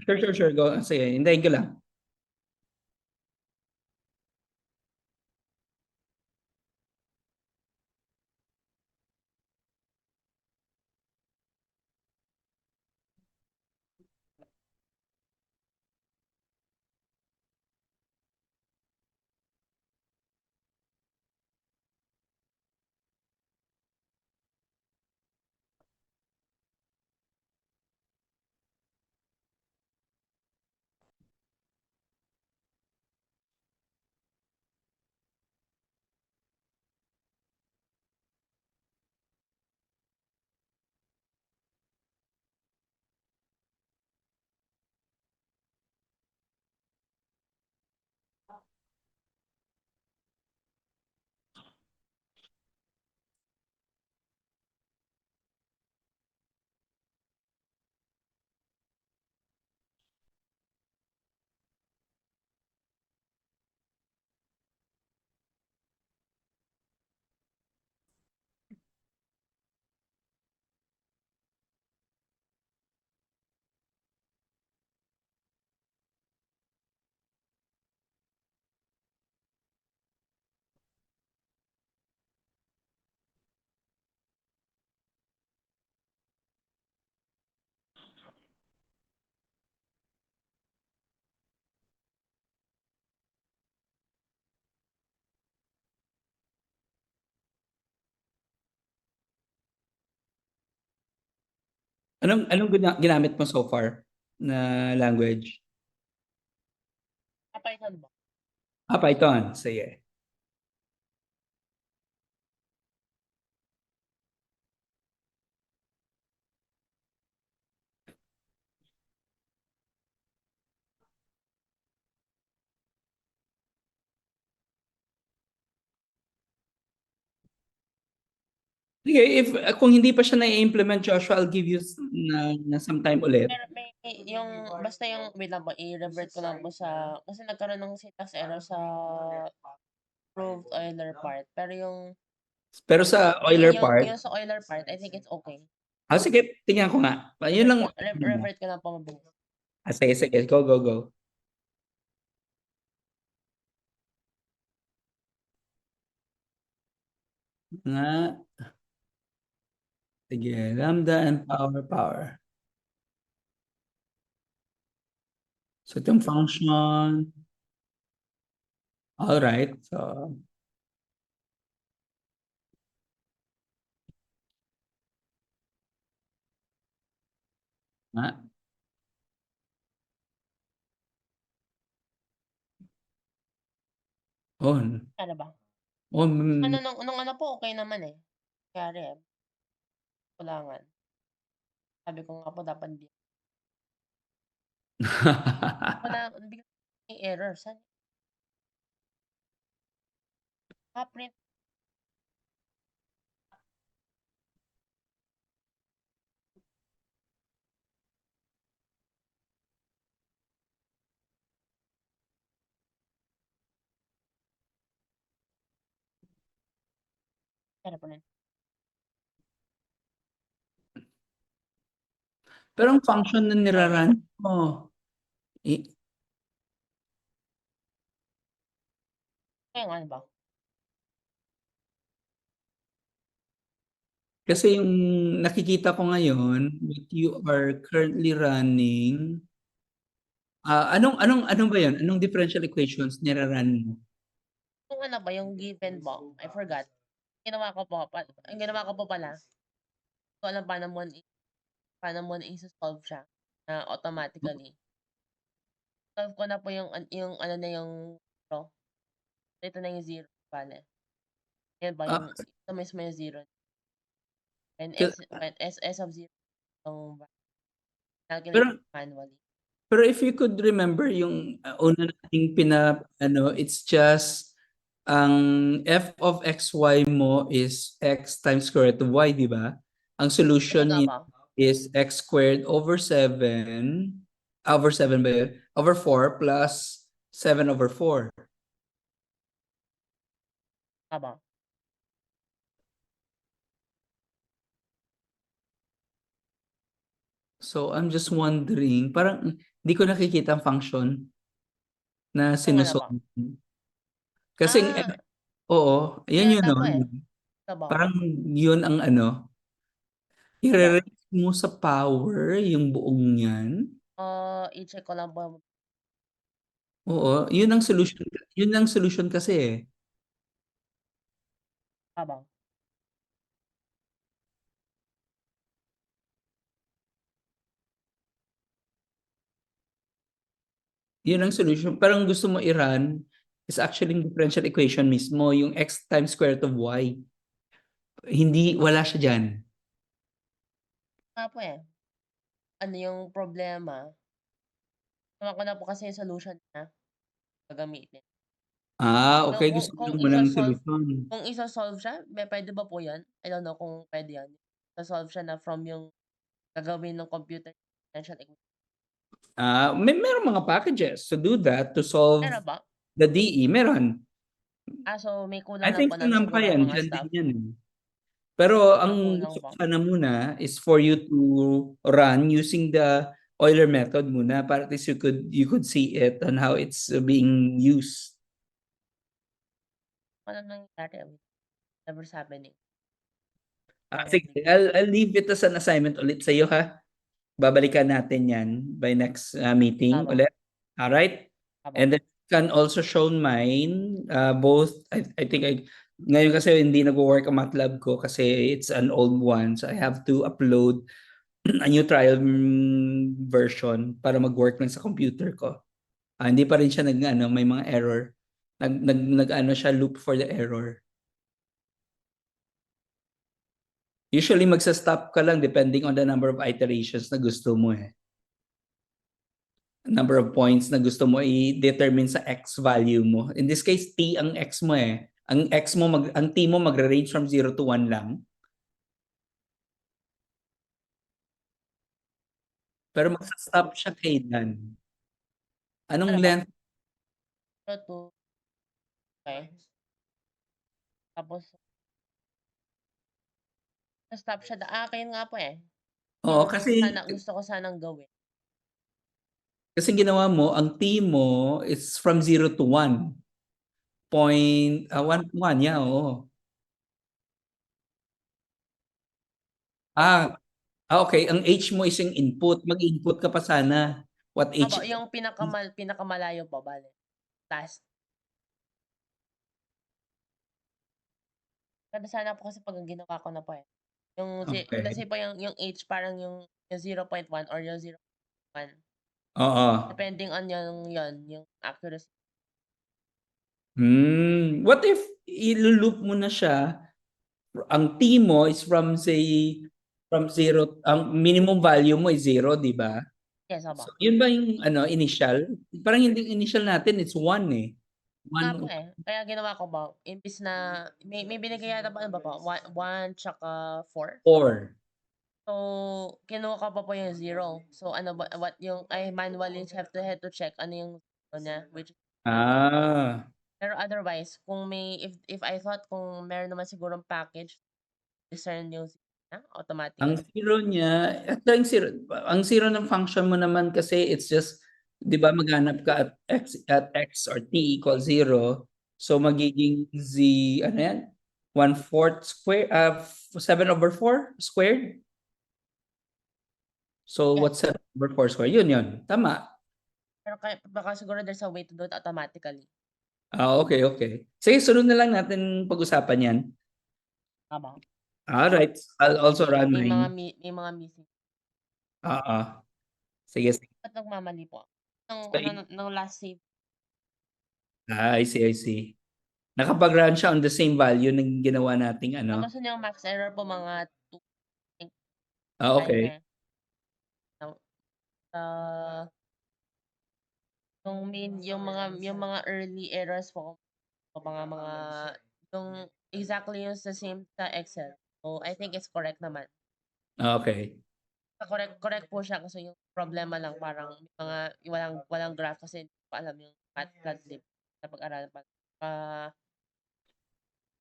Sure, sure, sure. Go. Sige, hintayin ko lang. Anong ginamit mo so far na language? Python ba? Python. Sige. Sige, if kung hindi pa siya na-implement, Joshua, I'll give you na sometime ulit. Pero may yung basta yung wait lang po, i-revert ko lang po sa kasi nagkaroon ng syntax error sa proved Euler part. Pero Pero sa Euler yung part, sa Euler part, I think it's okay. sige, tingnan ko nga. Yun lang. Revert ko lang po mabilis. Sige, sige. Go, go, go. Nga. Sige, lambda and power, power. So, itong function. All right. So, nga. Oh, Ano ba? oh, Nung ano po, okay naman eh. Kaya kulangan. Sabi ko nga po dapat di. Wala, bigla may error. Saan? Print. Ano po nun? pero ang function na niraran mo, eh, Kaya nga ano ba? kasi yung nakikita ko ngayon, that you are currently running, anong ba yun? Anong differential equations niraran mo? Kung ano ba, yung given ba? I forgot. Ginawa ko po, ang ginawa ko po pala, ko alam paano mo na isa-solve siya na automatically. Solve ko na po yung ano na yung zero. Ito na yung zero. Bale. Yan ba, Ah, ito mismo yung zero. And k- S of zero, yung calculate pero manually. Pero if you could remember yung una nating it's just ang f of xy mo is x times square root of y, di ba? Ang solution Talaga niya ba? is x squared over 7 ba yun? Over 4 plus 7 over 4. Tama. So I'm just wondering, parang hindi ko nakikita ang function na Yung wala po. sinusolve. Kasi, Ah, oo, yun yun, yata no? po eh. Ito ba? Parang yun ang ano, Ito ba? i-raise mo sa power yung buong yan. I-check ko lang po. Oo, yun ang solution. Yun ang solution kasi eh. Aba. Yun ang solution. Parang gusto mo i-run is actually yung differential equation mismo, yung x times square root of y. Hindi, wala siya dyan. Nga po eh. Ano yung problema? Naman ko na po kasi yung solution na gagamitin. So, Okay. Gusto mo kung lang mo ng isa-solve, solusyon. kung isa-solve siya, pwede ba po yan? I don't know kung pwede yan. Isa-solve siya na from yung gagawin ng computer differential equation. Meron mga packages to do that, to solve Meron ba? the DE. Meron. So may I kulang lang think po sa ng siguro NumPy, mga andyan din stuff. yan eh. Pero May ang kulang gusto ko ba? sana muna is for you to run using the Euler method muna para at least you could see it and how it's being used. Ano nangyari? Never's happening. Sige, I'll leave it as an assignment ulit sa iyo ha. Babalikan natin yan by next meeting Tama. ulit. Alright? Tama. And then can also show mine both I think ngayon kasi hindi nagwo-work ang MATLAB ko kasi it's an old one so I have to upload a new trial version para mag-work lang sa computer ko. Hindi pa rin siya may mga error. Nag siya loop for the error. Usually magsa-stop ka lang depending on the number of iterations na gusto mo eh. Number of points na gusto mo i-determine sa x value mo. In this case, t ang x mo eh. Ang t mo magre-range from 0 to 1 lang. Pero magsa-stop siya kailan? Anong Ano ba? length? 2. Okay. Tapos, stop siya. Akin nga po eh. Oo, Yung gusto ko sanang gawin. kasi ginawa mo, ang t mo is from 0 to 1. 1, yeah, oo. Okay. Ang h mo is yung input. Mag-input ka pa sana. What h? Yung pinakamalayo pa, bale. Last. Ganda sana po kasi pag ginawa ko na po eh. Let's Okay. say po yung H parang yung 0.1 or yung 0.1. Oo. Depending on yung accuracy. What if ilulup mo na siya, ang t mo is from say, from 0, ang minimum value mo is 0, di ba? Yes, So, yun ba yung initial? Parang yung initial natin, it's 1 eh. Nga po 1, eh. Kaya ginawa ko ba, imbis na, may binigay yata ba, ano ba po? 1 tsaka 4. 4. So, kinuha ko pa po yung 0. So, ano ba, I manually have to check ano yung zero niya, which is 0. Pero otherwise, if I thought kung meron naman sigurong package, discern yung zero na Ang automatically. zero niya, ang zero ng function mo naman kasi it's just, 'di ba maghanap ka at x or t equals 0. So magiging z, ano yan? 1/4 square, 7/4 squared. So Yes. what's 7/4 squared? Yun. Tama. Pero baka siguro there's a way to do it automatically. Okay. Sige, sunod na lang natin pag-usapan yan. Tama. Alright. I'll also run May mine. may mga missing. Oo. Sige. Ba't nagmamali po? So, Nung last save. I see. Nakapag-run siya on the same value ng ginawa nating ano. Tapos yung max error po mga 2 Okay. timer. Uh, yung mga early errors po mga yung exactly yung sa same sa Excel. So I think it's correct naman. Okay. Correct po siya kasi yung problema lang parang walang graph kasi hindi ko alam yung Matplotlib na pag-aralan pa.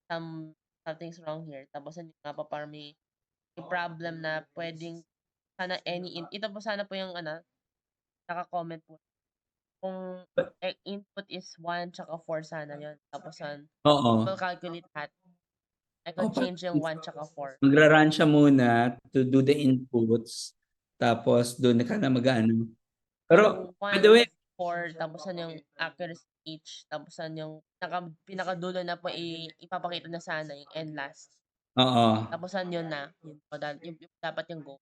Something's wrong here. Tapos hindi nga pa parang may problem na pwedeng sana ito po sana po yung naka-comment po. Kung input is 1 tsaka 4 sana yun. Tapos Oo. will calculate that. I Oh, could change yung 1 tsaka 4. Magra-run siya muna to do the inputs. Tapos doon ka na mag-ano. Pero, Yung by the 1, way, 4, tapos yung accuracy H, tapos yung pinakadulo na po ipapakita na sana yung end last. oo. Tapos yun na, yun po, yung dapat yung go.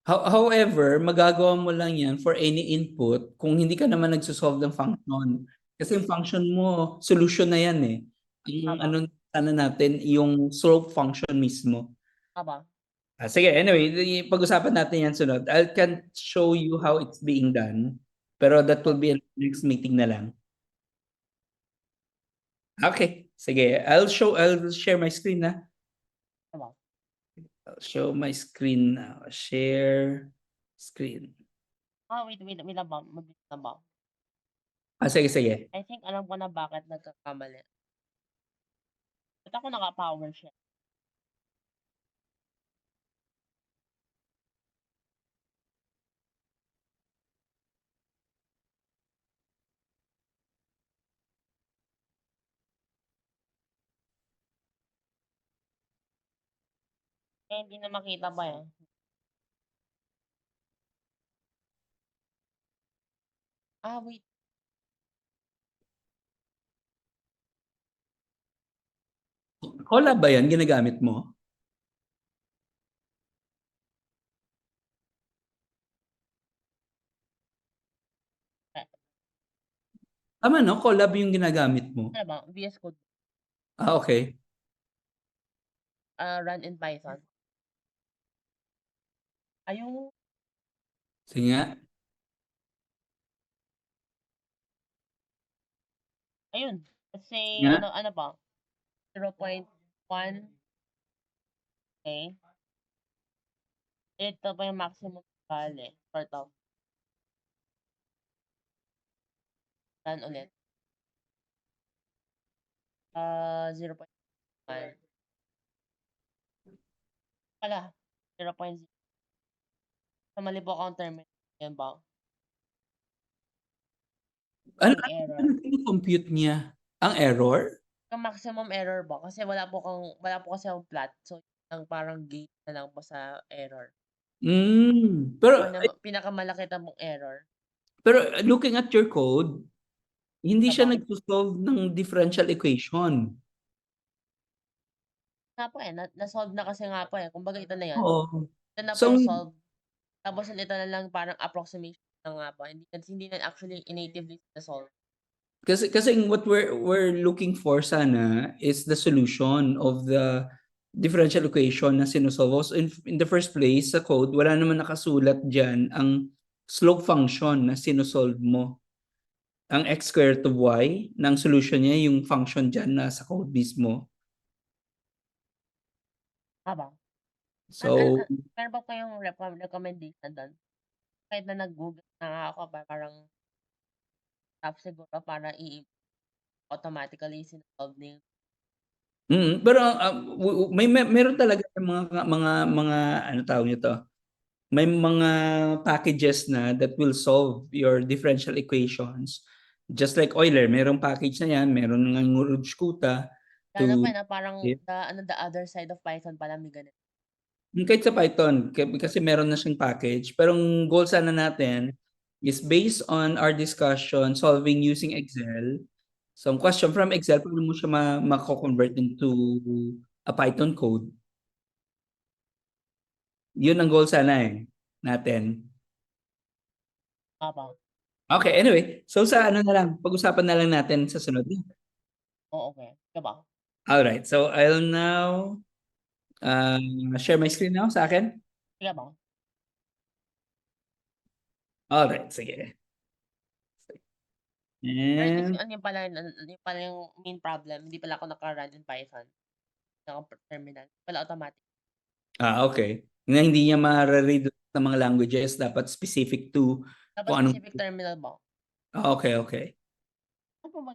However, magagawa mo lang yan for any input kung hindi ka naman nagsosolve ng function. Kasi yung function mo, solution na yan eh. Ang Tama. ano sana natin, yung slope function mismo. Tama. Sige, anyway, pag-usapan natin yan sunod. I can show you how it's being done. Pero that will be in the next meeting na lang. Okay, sige. I'll share my screen na. Tama. I'll show my screen now. Share screen. Wait lang ba? Mabilis lang ba? Sige, sige. I think alam ko na bakit nagkakamali. Ba't ako naka-power share? Hindi na makita pa eh. Wait. Collab ba yan ginagamit mo? Tama no? Collab yung ginagamit mo. Ano ba? VS Code. Okay. Run in Python. Ayun. Sige nga. Ayun. Let's say, Nga. ano ba? 0.1. Okay. Ito pa yung maximum value. Sort of. Run ulit. 0.1. Pala. 0.0. Sa mali po akong terminal. Yan ba? Ano Yung error. compute niya? Ang error? Yung maximum error ba? Kasi wala po kasi akong plot. So, ang parang gate na lang po sa error. Pero Pinakamalaki na mong error. pero looking at your code, hindi siya Tama. nagso-solve ng differential equation. Nga po na-solve na kasi nga po kumbaga ito na yan. Oo. Ito na po So, yung solve. Tapos ito na lang parang approximation na nga po. Hindi na actually natively na-solve. kasi what we're looking for sana is the solution of the differential equation na sinusolve. So in the first place, sa code, wala naman nakasulat dyan ang slope function na sinusolve mo. Ang x squared of y, ng solution niya, yung function dyan na sa code mismo. Tama. So, Meron ba kayong recommendation doon? Kahit na nag-google na nga ako, parang top siguro para automatically sinolve na yung pero meron talaga yung mga ano tawag nito. May mga packages na that will solve your differential equations. Just like Euler, merong package na yan, meron ng Rujkuta lalo to pa na parang the other side of Python pala may ganun. kahit sa Python kasi meron na siyang package. Pero ang goal sana natin is based on our discussion solving using Excel. So, ang question from Excel, paano mo siya mako-convert into a Python code? Yun ang goal sana natin. Tama. Okay, anyway. So, sa ano na lang, pag-usapan na lang natin sa sunod. Oo, okay. Diba? Alright, so I'll now share my screen now sa akin. Sige ba? Alright, sige. And, Yung pala yung main problem. Hindi pala ako naka-run in Python. Naka-terminal. Pala automatic. okay. Na hindi niya ma-read ng mga languages, dapat specific to Dapat kung anong... specific terminal ba? Okay, okay. Ano po ba?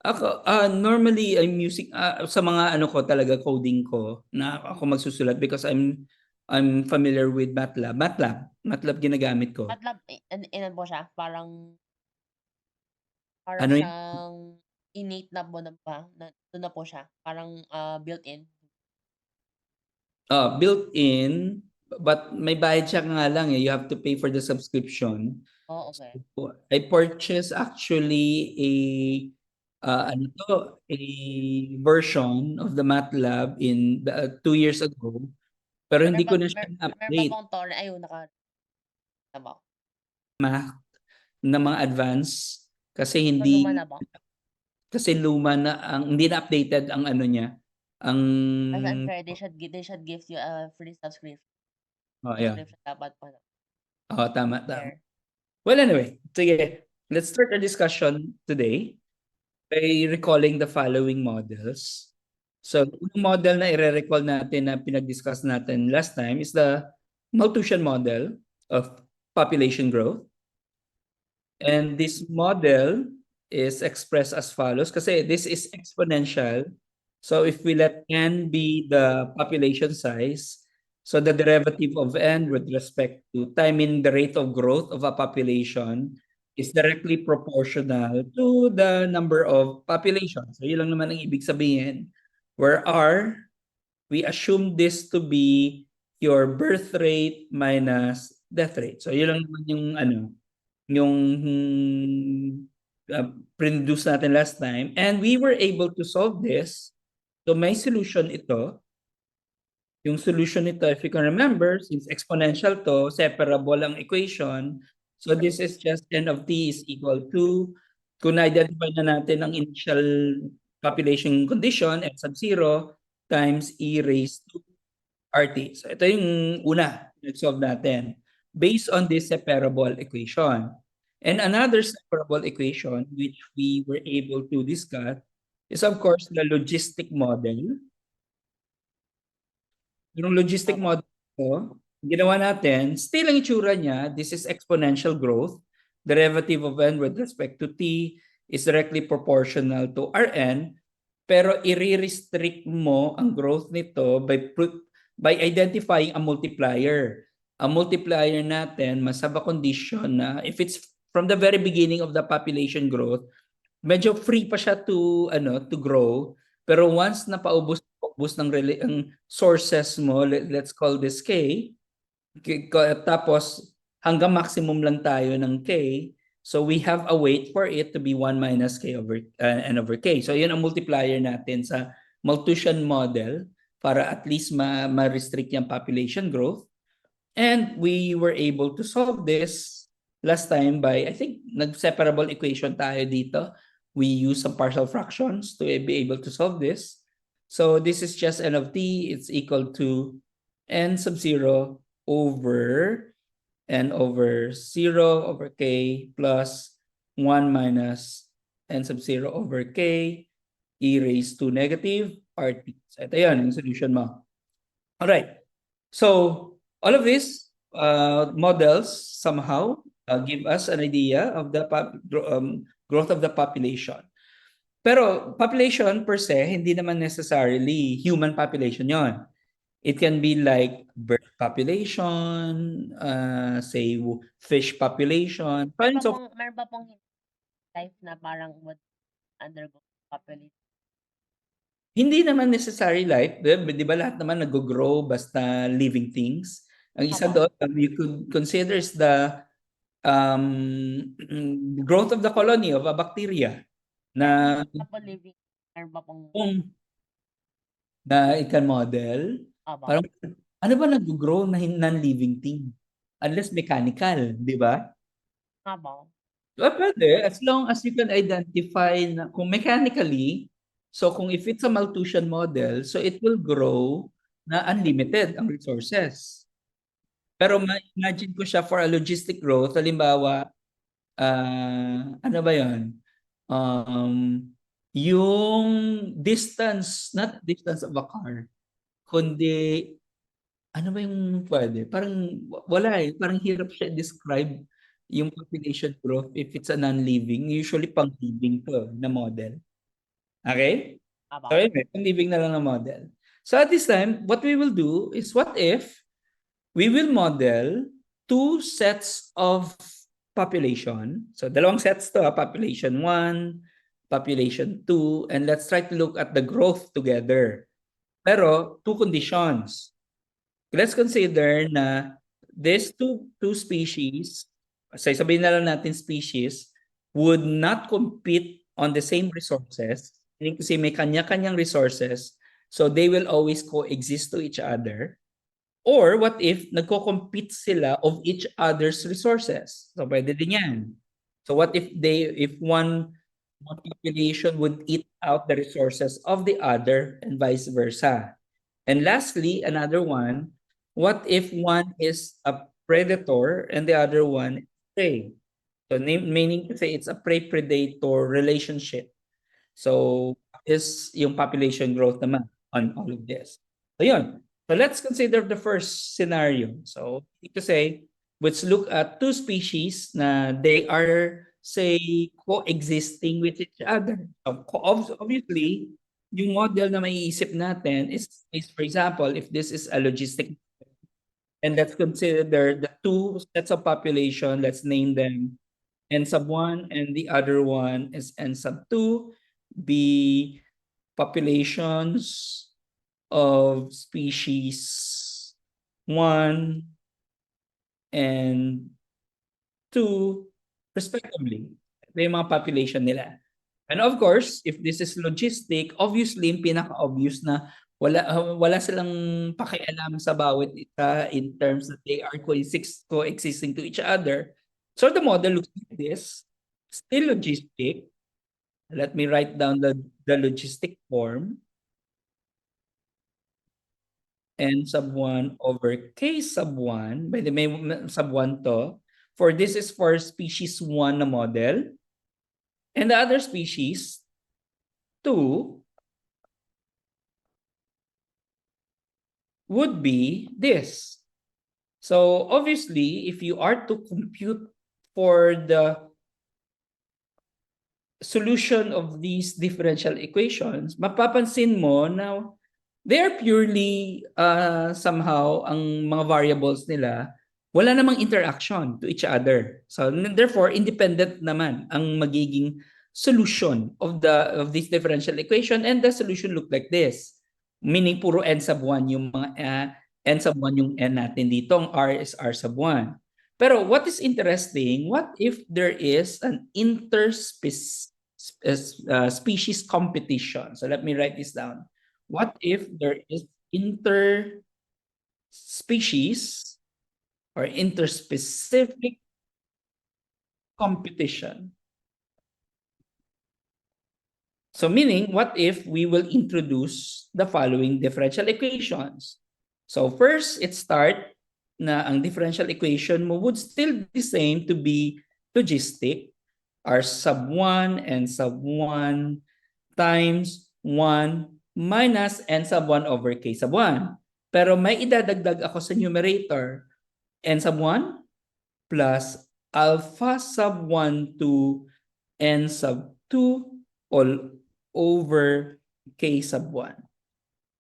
Ako, normally I'm using sa mga ano ko talaga coding ko na ako magsusulat because I'm I'm familiar with MATLAB ginagamit ko. MATLAB, ilan po siya? Parang Ano yun? siyang innate na po na ba, nandun na po siya, parang, built-in? Built-in, but may bayad siya nga lang, you have to pay for the subscription. Oh, okay. So, I purchased actually a version of the MATLAB in 2 years ago, pero hindi ko na siya Meron pa na-update pong torrent, ayun na ba? na mga advance kasi So, luma hindi na ba? kasi luma na ang hindi na updated ang ano niya, ang That's unfair, they should give you a free subscription. yeah. Subscription dapat pala. Tama. Fair. Well, anyway, sige. Let's start our discussion today by recalling the following models. So, yung model na i-recall natin na pinag-discuss natin last time is the Malthusian model of population growth. And this model is expressed as follows kasi this is exponential. So if we let n be the population size, so the derivative of n with respect to time in the rate of growth of a population is directly proportional to the number of population. So yun lang naman ang ibig sabihin. Where r, we assume this to be your birth rate minus death rate. So yun lang naman yung produce natin last time. And we were able to solve this. So may solution ito. Yung solution nito, if you can remember, since exponential to, separable ang equation. So this is just n of t is equal to, kung na-identify na natin ang initial population condition, x sub 0 times e raised to rt. So ito yung una, nag-solve natin based on this separable equation. And another separable equation which we were able to discuss is of course the logistic model. Yung logistic model ko, ginawa natin, still ang itsura niya, this is exponential growth. Derivative of n with respect to t is directly proportional to Rn, pero i-restrict mo ang growth nito by identifying a multiplier. Ang multiplier natin must have a condition na if it's from the very beginning of the population growth, medyo free pa siya to grow, pero once na paubos ng ang sources mo, let's call this k, tapos hanggang maximum lang tayo ng k, so we have a weight for it to be 1 minus k over n over k. So yun ang multiplier natin sa Malthusian model para at least ma-restrict yung population growth. And we were able to solve this last time by, I think, nag-separable equation tayo dito. We use some partial fractions to be able to solve this. So this is just n of t, it's equal to n sub 0 over n over 0 over k plus 1 minus n sub 0 over k e raised to negative rt. So ito yun, yung solution mo. Alright, so all of these models somehow give us an idea of the growth of the population. Pero population per se, hindi naman necessarily human population yon. It can be like bird population, say fish population. Meron ba pong life na parang would undergo population? Hindi naman necessary life. Di ba lahat naman nag-grow basta living things? Ang isa doon, you could consider is the growth of the colony of a bacteria na living, meron ba pong na it can model. Parang, ano ba nag-grow na non-living thing? Unless mechanical, di ba? Pwede, as long as you can identify na kung mechanically, so kung if it's a Malthusian model, so it will grow na unlimited ang resources. Pero ma-imagine ko siya for a logistic growth, halimbawa, ano ba yun? Yung distance, not distance of a car, kundi, ano ba yung pwede? Parang wala eh, parang hirap siya describe yung population growth if it's a non-living, usually pang-living to na model. Okay? So anyway, pang-living na lang na model. So at this time, what we will do is what if we will model two sets of population. So dalawang sets to, population 1, population 2, and let's try to look at the growth together. Pero two conditions. Let's consider na these two species, sabihin na lang natin species, would not compete on the same resources. Kasi may kanya-kanyang resources, so they will always coexist to each other. Or what if nagko-compete sila of each other's resources? So pwede din yan. So what if one population would eat out the resources of the other and vice versa? And lastly, another one, what if one is a predator and the other one is prey? So meaning to say it's a prey-predator relationship. So is yung population growth naman on all of this. So yun. So let's consider the first scenario. So to say, let's look at two species na they are, say, coexisting with each other. So obviously, yung model na maiisip natin is for example, if this is a logistic, and let's consider the two sets of population, let's name them N sub 1 and the other one is N sub 2, be populations of species 1 and 2 respectively. Ito yung mga population nila. And of course, if this is logistic, obviously, yung pinaka-obvious na wala silang pakialam sa bawat isa in terms that they are coexisting to each other. So the model looks like this, still logistic. Let me write down the logistic form. N sub 1 over K sub 1. By the may sub 1 to. For this is for species 1 na model. And the other species, 2, would be this. So obviously, if you are to compute for the solution of these differential equations, mapapansin mo na they are purely somehow ang mga variables nila wala namang interaction to each other. So therefore independent naman ang magiging solution of this differential equation, and the solution look like this. Meaning puro n sub 1 yung mga n sub 1 yung n natin dito, ang r is r sub 1. Pero what is interesting, what if there is an species competition? So let me write this down. What if there is interspecies or interspecific competition? So meaning, what if we will introduce the following differential equations? So first, it start na ang differential equation mo would still be same to be logistic. R sub 1 and sub 1 times 1 minus n sub 1 over k sub 1. Pero may idadagdag ako sa numerator. N sub 1 plus alpha sub 1 to n sub 2 all over k sub 1.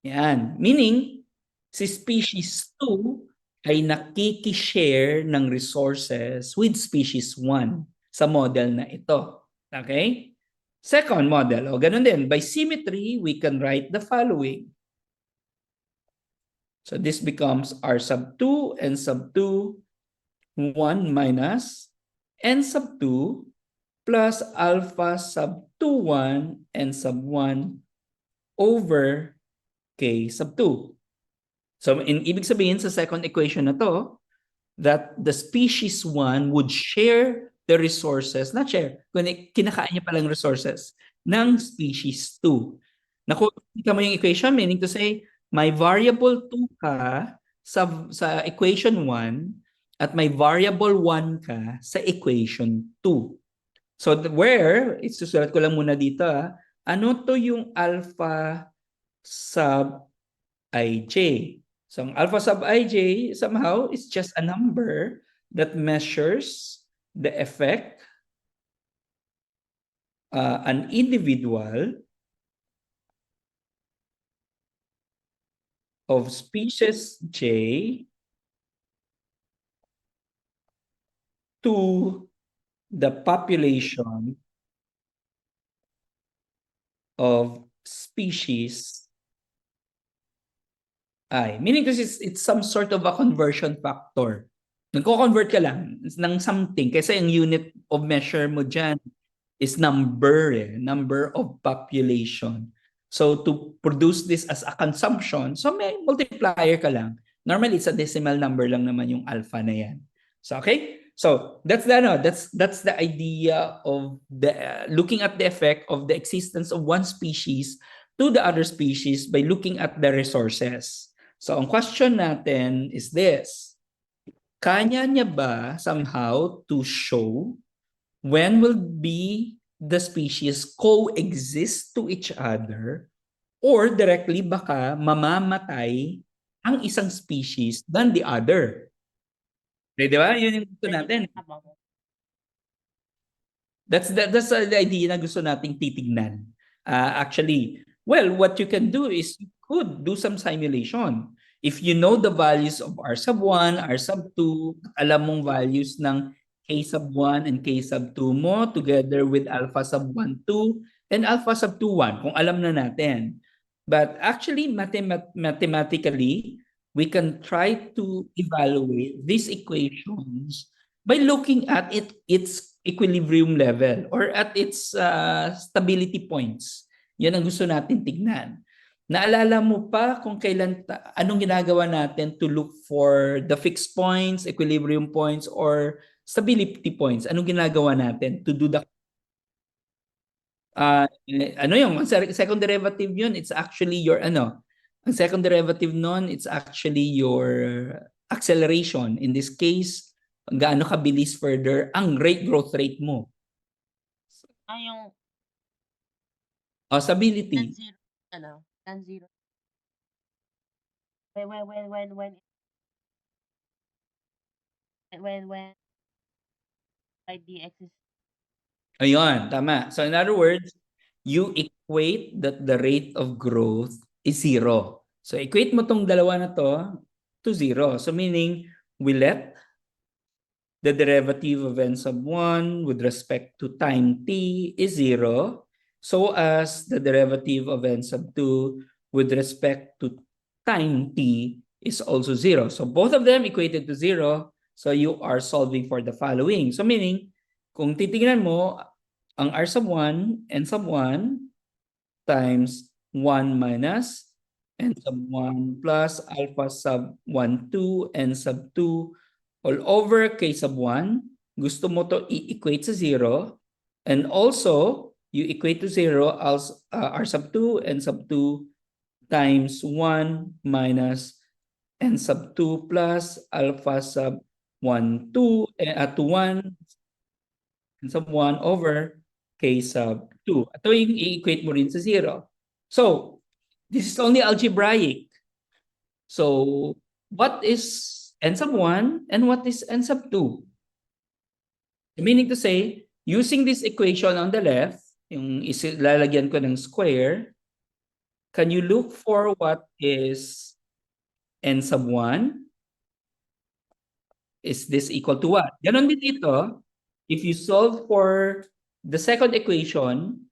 Yan. Meaning, si species 2 ay nakikishare ng resources with species 1 sa model na ito. Okay? Second model, ganun din. By symmetry, we can write the following. So this becomes r sub 2, n sub 2, 1 minus n sub 2 plus alpha sub 2, 1, n sub 1 over k sub 2. So ibig sabihin sa second equation na to, that the species 1 would share the resources, not share, kundi kinakain niya palang resources ng species 2. Nakita mo yung equation, meaning to say, may variable 2 ka sa equation 1 at may variable 1 ka sa equation 2. So where, isusulat ko lang muna dito, ano to yung alpha sub ij? So ang alpha sub ij somehow is just a number that measures the effect an individual of species j to the population of species I. Meaning kasi it's some sort of a conversion factor. Nagko-convert ka lang ng something kasi ang unit of measure mo dyan is number, number of population. So to produce this as a consumption, so may multiplier ka lang. Normally it's a decimal number lang naman yung alpha na yan. So okay? So that's the idea of the looking at the effect of the existence of one species to the other species by looking at the resources. So ang question natin is this. Kaya niya ba somehow to show when will be the species coexist to each other or directly baka mamamatay ang isang species than the other? Di ba? Yun yung gusto natin. That's the idea na gusto nating titignan. Actually, well, what you can do is you could do some simulation. If you know the values of R sub 1, R sub 2, alam mong values ng K sub 1 and K sub 2 mo together with alpha sub 1, 2 and alpha sub 2, 1 kung alam na natin. But actually, mathematically, we can try to evaluate these equations by looking at its equilibrium level or at its stability points. Yan ang gusto natin tignan. Naalala mo pa kung kailan, anong ginagawa natin to look for the fixed points, equilibrium points, or stability points? Anong ginagawa natin to do the ano yung second derivative yun, it's actually your ang second derivative nun, it's actually your acceleration. In this case, gaano kabilis further ang growth rate mo. Yung stability. Tan zero. When dx is Ayun, tama. So in other words, you equate that the rate of growth is 0. So equate mo tong dalawa na to 0. So meaning, we let the derivative of n sub 1 with respect to time t is 0, so as the derivative of n sub 2 with respect to time t is also 0. So both of them equated to 0, so you are solving for the following. So meaning, kung titingnan mo, ang r sub 1, n sub 1 times 1 minus n sub 1 plus alpha sub 1, 2, n sub 2 all over k sub 1, gusto mo to i-equate sa 0, and also you equate to 0 as r sub 2, n sub 2 times 1 minus n sub 2 plus alpha sub 1, 2 to 1 n sub 1 over k sub 2. Ito yung i-equate mo rin sa 0. So, this is only algebraic. So, what is n sub 1 and what is n sub 2? Meaning to say, using this equation on the left, yung lalagyan ko ng square, can you look for what is n sub 1? Is this equal to what? Ganon din dito, if you solve for the second equation,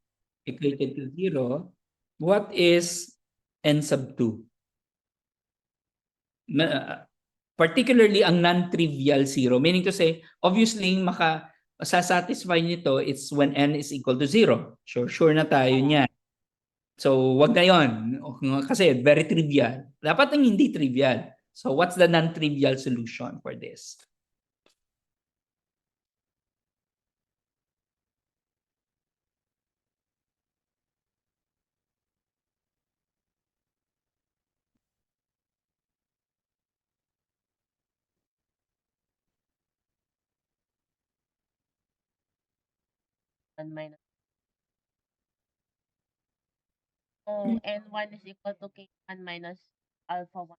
equated to 0, what is n sub 2? Particularly ang non-trivial 0, meaning to say, obviously, satisfy nito, it's when n is equal to 0. Sure na tayo niyan. So, wag na yun. Kasi very trivial. Dapat ang hindi trivial. So, what's the non-trivial solution for this? minus. So n1 is equal to k1 minus alpha 1.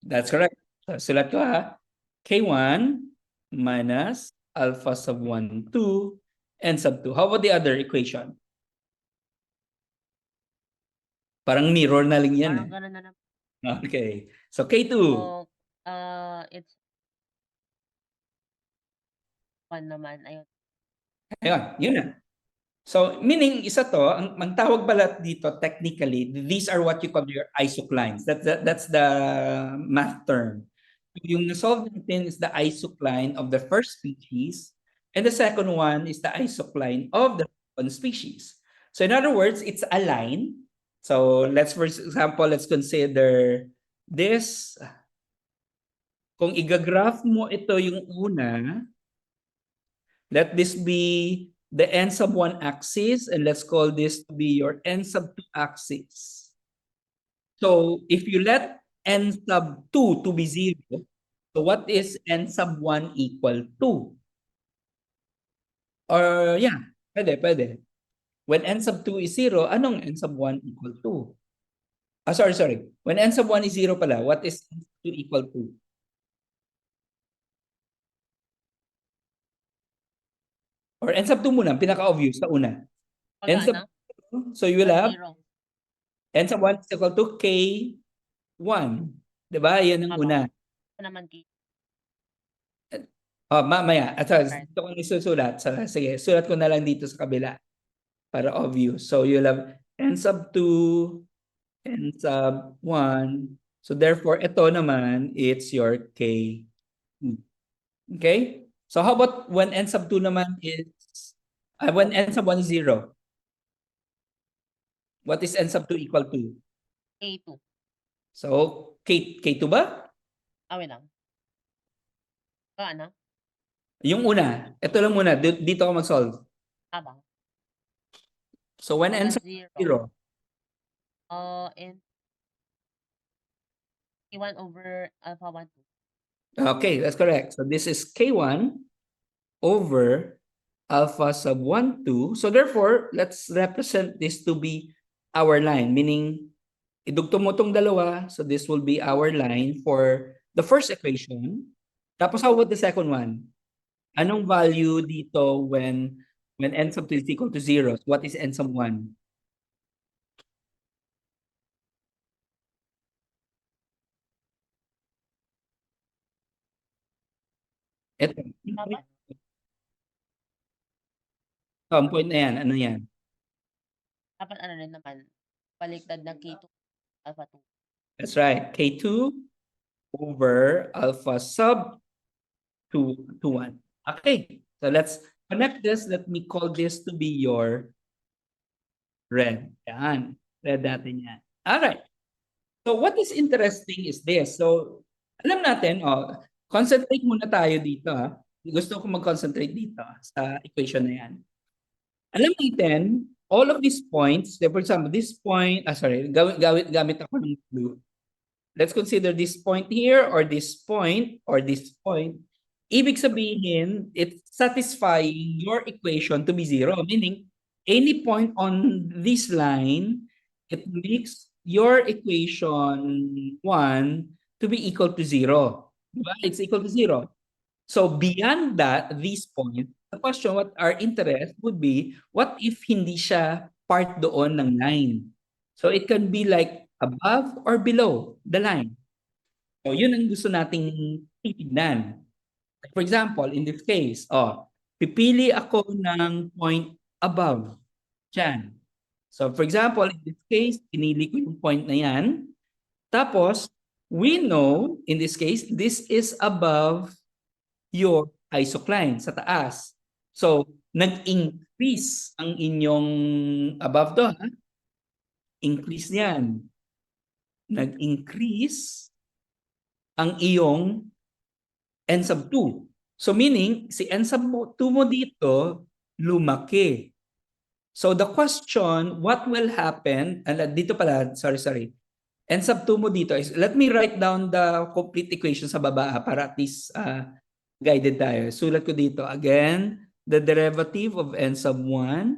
That's correct. So, sulat ko ha. K1 minus alpha sub 1, 2, n sub 2. How about the other equation? Parang mirror na lang yan. Parang ganun na naman. Okay. So, K2. So, it's 1 naman, ayun. Ayun, yun na. So, meaning isa to, ang tawag pala dito technically, these are what you call your isoclines. That's the math term. Yung na-solve natin is the isocline of the first species, and the second one is the isocline of the second species. So in other words, it's a line. So let's, for example, let's consider this. Kung igagraph mo ito yung una, let this be the n sub 1 axis, and let's call this to be your n sub 2 axis. So if you let n sub 2 to be 0, so what is n sub 1 equal to? Or yeah, pwede. When n sub 2 is 0, anong n sub 1 equal to? Sorry. When n sub 1 is 0 pala, what is n sub 2 equal to? Or n sub 2 muna, pinaka-obvious sa una. N sub Pag-ano? 2, so you will have 0. n sub 1 is equal to k1. Diba? Yan ang Tama. una. Ito naman K. Mamaya. At Right. dito ko isusulat. Sige, sulat ko na lang dito sa kabila para obvious. So you'll have n sub 2, n sub 1. So therefore, ito naman, it's your k. Okay? So how about when n sub 2 naman is, when n sub 1 is 0? What is n sub 2 equal to? K2. So, K2 ba? Wait lang. Ano? Yung una. Ito lang muna. Dito ako mag-solve. Habang. So, when n sub 0. 0? In K1 over alpha 1, 2. Okay, that's correct. So, this is K1 over alpha sub 1, 2. So, therefore, let's represent this to be our line. Meaning, idugtong mo itong dalawa. So, this will be our line for the first equation. Tapos, how about the second one? Anong value dito when n sub 2 is equal to 0? What is n sub 1? Ito. Dapat? Ang point na yan. Ano yan? Dapat ano rin naman. Baliktad ng K2 alpha 2. That's right. K2 over alpha sub 2 to 1. Okay. So let's connect this. Let me call this to be your red. Yan. Red natin yan. Alright. So what is interesting is this. So alam natin, concentrate muna tayo dito. Gusto ko mag-concentrate dito sa equation na yan. Alam natin, all of these points, for example, this point, gamit ako ng blue. Let's consider this point here or this point or this point. Ibig sabihin, it's satisfying your equation to be 0. Meaning, any point on this line, it makes your equation 1 to be equal to 0. Diba? It's equal to 0. So beyond that, this point, the question, what our interest would be, what if hindi siya part doon ng line? So it can be like above or below the line. So yun ang gusto nating titignan. For example, in this case, pipili ako ng point above. Diyan. So for example, in this case, pinili ko yung point na yan. Tapos, we know, in this case, this is above your isocline sa taas. So, nag-increase ang inyong above to, ha? Increase yan. Nag-increase ang iyong n sub 2. So, meaning, si n sub 2 mo dito, lumaki. So, the question, what will happen, dito pala, sorry. N sub 2 mo dito is, let me write down the complete equation sa baba para at least guided tayo. Sulat ko dito. Again, the derivative of n sub 1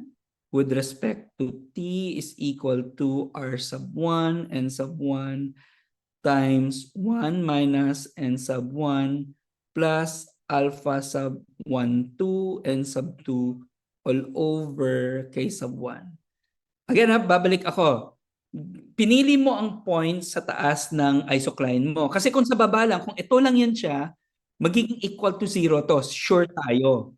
with respect to t is equal to r sub 1, n sub 1 times 1 minus n sub 1 plus alpha sub 1, 2, n sub 2 all over k sub 1. Again, babalik ako. Pinili mo ang point sa taas ng isocline mo. Kasi kung sa baba lang, kung ito lang yan siya, magiging equal to 0 to. Sure tayo.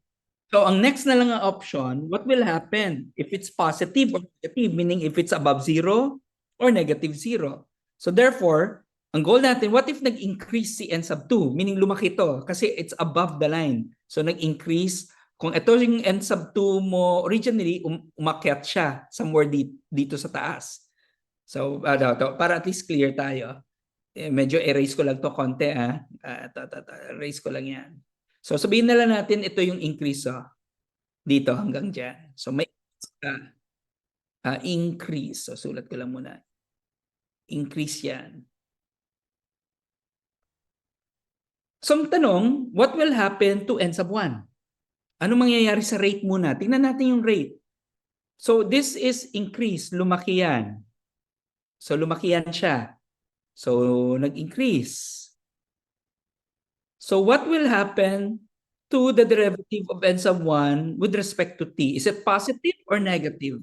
So ang next na lang ang option, what will happen if it's positive or negative, meaning if it's above 0 or negative 0. So therefore, ang goal natin, what if nag-increase si n sub 2, meaning lumaki to kasi it's above the line. So nag-increase, kung ito yung n sub 2 mo originally, umakyat siya somewhere dito sa taas. So para at least clear tayo. Medyo erase ko lang to konti erase ko lang yan. So sabihin na lang natin ito yung increase dito hanggang dyan. So may increase. So sulat ko lang muna. Increase yan. So ang tanong, what will happen to n sub 1? Ano mangyayari sa rate muna? Tingnan natin yung rate. So this is increase. Lumaki yan. So lumaki yan siya. So nag-increase. So what will happen to the derivative of n sub 1 with respect to t? Is it positive or negative?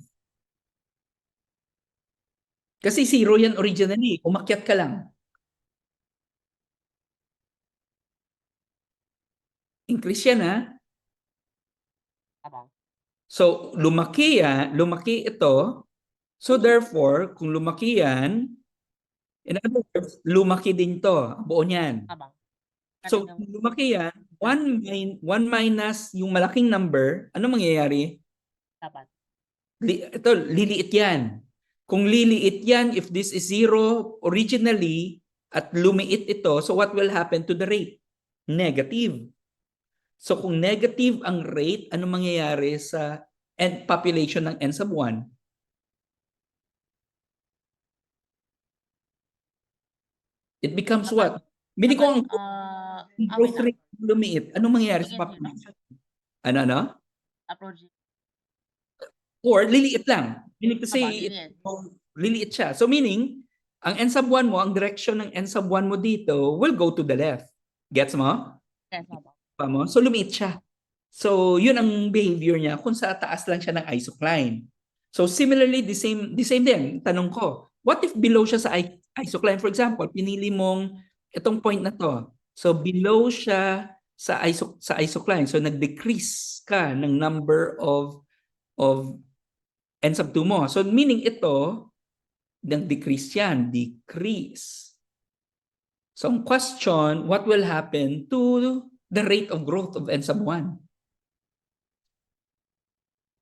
Kasi 0 yan originally. Umakyat ka lang. Increase yan Tama. So lumaki lumaki ito. So therefore, kung lumaki yan, in other words, lumaki din to, buo niyan. Tama. So kung lumaki yan, 1 minus yung malaking number, ano mangyayari? Dapat. Ito, liliit yan. Kung liliit yan, if this is 0 originally, at lumiit ito, so what will happen to the rate? Negative. So kung negative ang rate, ano mangyayari sa population ng n sub 1? It becomes what? Meaning kung ang growth rate lumiit, ano mangyayari sa population? Ano? Approach. Or liliit lang. Meaning to say, liliit siya. So meaning, ang n sub 1 mo, ang direction ng n sub 1 mo dito will go to the left. Gets mo? Yes, So lumiit siya. So yun ang behavior niya kung sa taas lang siya ng isocline. So similarly, the same din. Tanong ko, what if below siya sa isocline? For example, pinili mong itong point na to. So below siya sa isocline. So nag-decrease ka ng number of n sub 2 mo. So meaning ito, nag-decrease yan. Decrease. So ang question, what will happen to the rate of growth of n sub 1?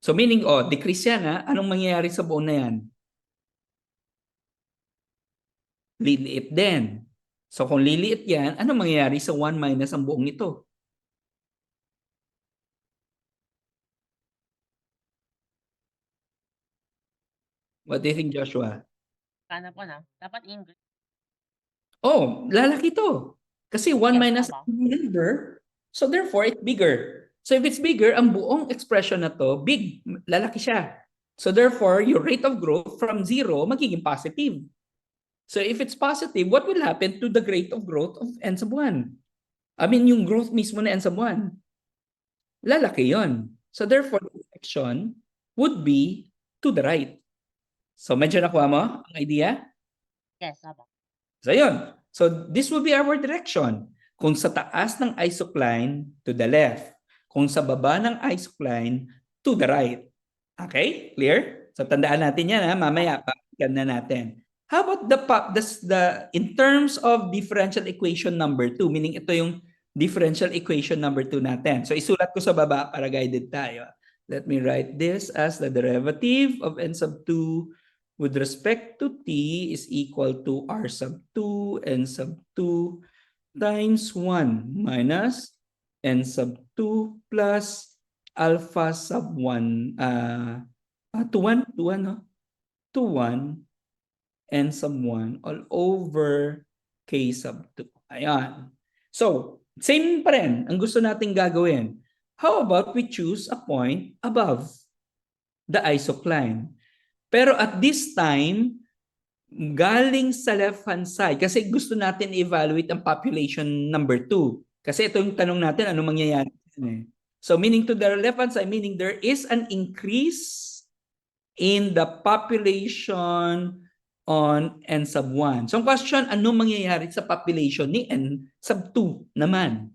So meaning, decrease yan Anong mangyayari sa buo na yan? Liliit din. So kung liliit yan, anong mangyayari sa 1 minus ang buong ito? What do you think, Joshua? Sana po dapat increase. Lalaki to. Kasi 1 minus ang number, so therefore it's bigger. So if it's bigger, ang buong expression na to, big, lalaki siya. So therefore, your rate of growth from 0 magiging positive. So if it's positive, what will happen to the rate of growth of n sub 1? I mean, yung growth mismo na n sub 1. Lalaki yon. So therefore, the direction would be to the right. So medyo nakuha mo ang idea? Yes, So yun. So this will be our direction. Kung sa taas ng isocline, to the left. Kung sa baba ng isocline, to the right. Okay? Clear? So tandaan natin yan mamaya pakinggan na natin. How about the in terms of differential equation number 2, meaning ito yung differential equation number 2 natin. So isulat ko sa baba para guided tayo. Let me write this as the derivative of n sub 2 with respect to t is equal to r sub 2 n sub 2 times 1 minus n sub 2 plus alpha sub 1 to 1 to 1 n sub 1 all over k sub 2. Ayan. So, same pa rin ang gusto nating gagawin. How about we choose a point above the isocline? Pero at this time, galing sa left-hand side, kasi gusto natin evaluate ang population number 2. Kasi ito yung tanong natin, ano mangyayari? So meaning to the left-hand side, meaning there is an increase in the population on n sub 1. So ang question, ano mangyayari sa population ni n sub 2 naman?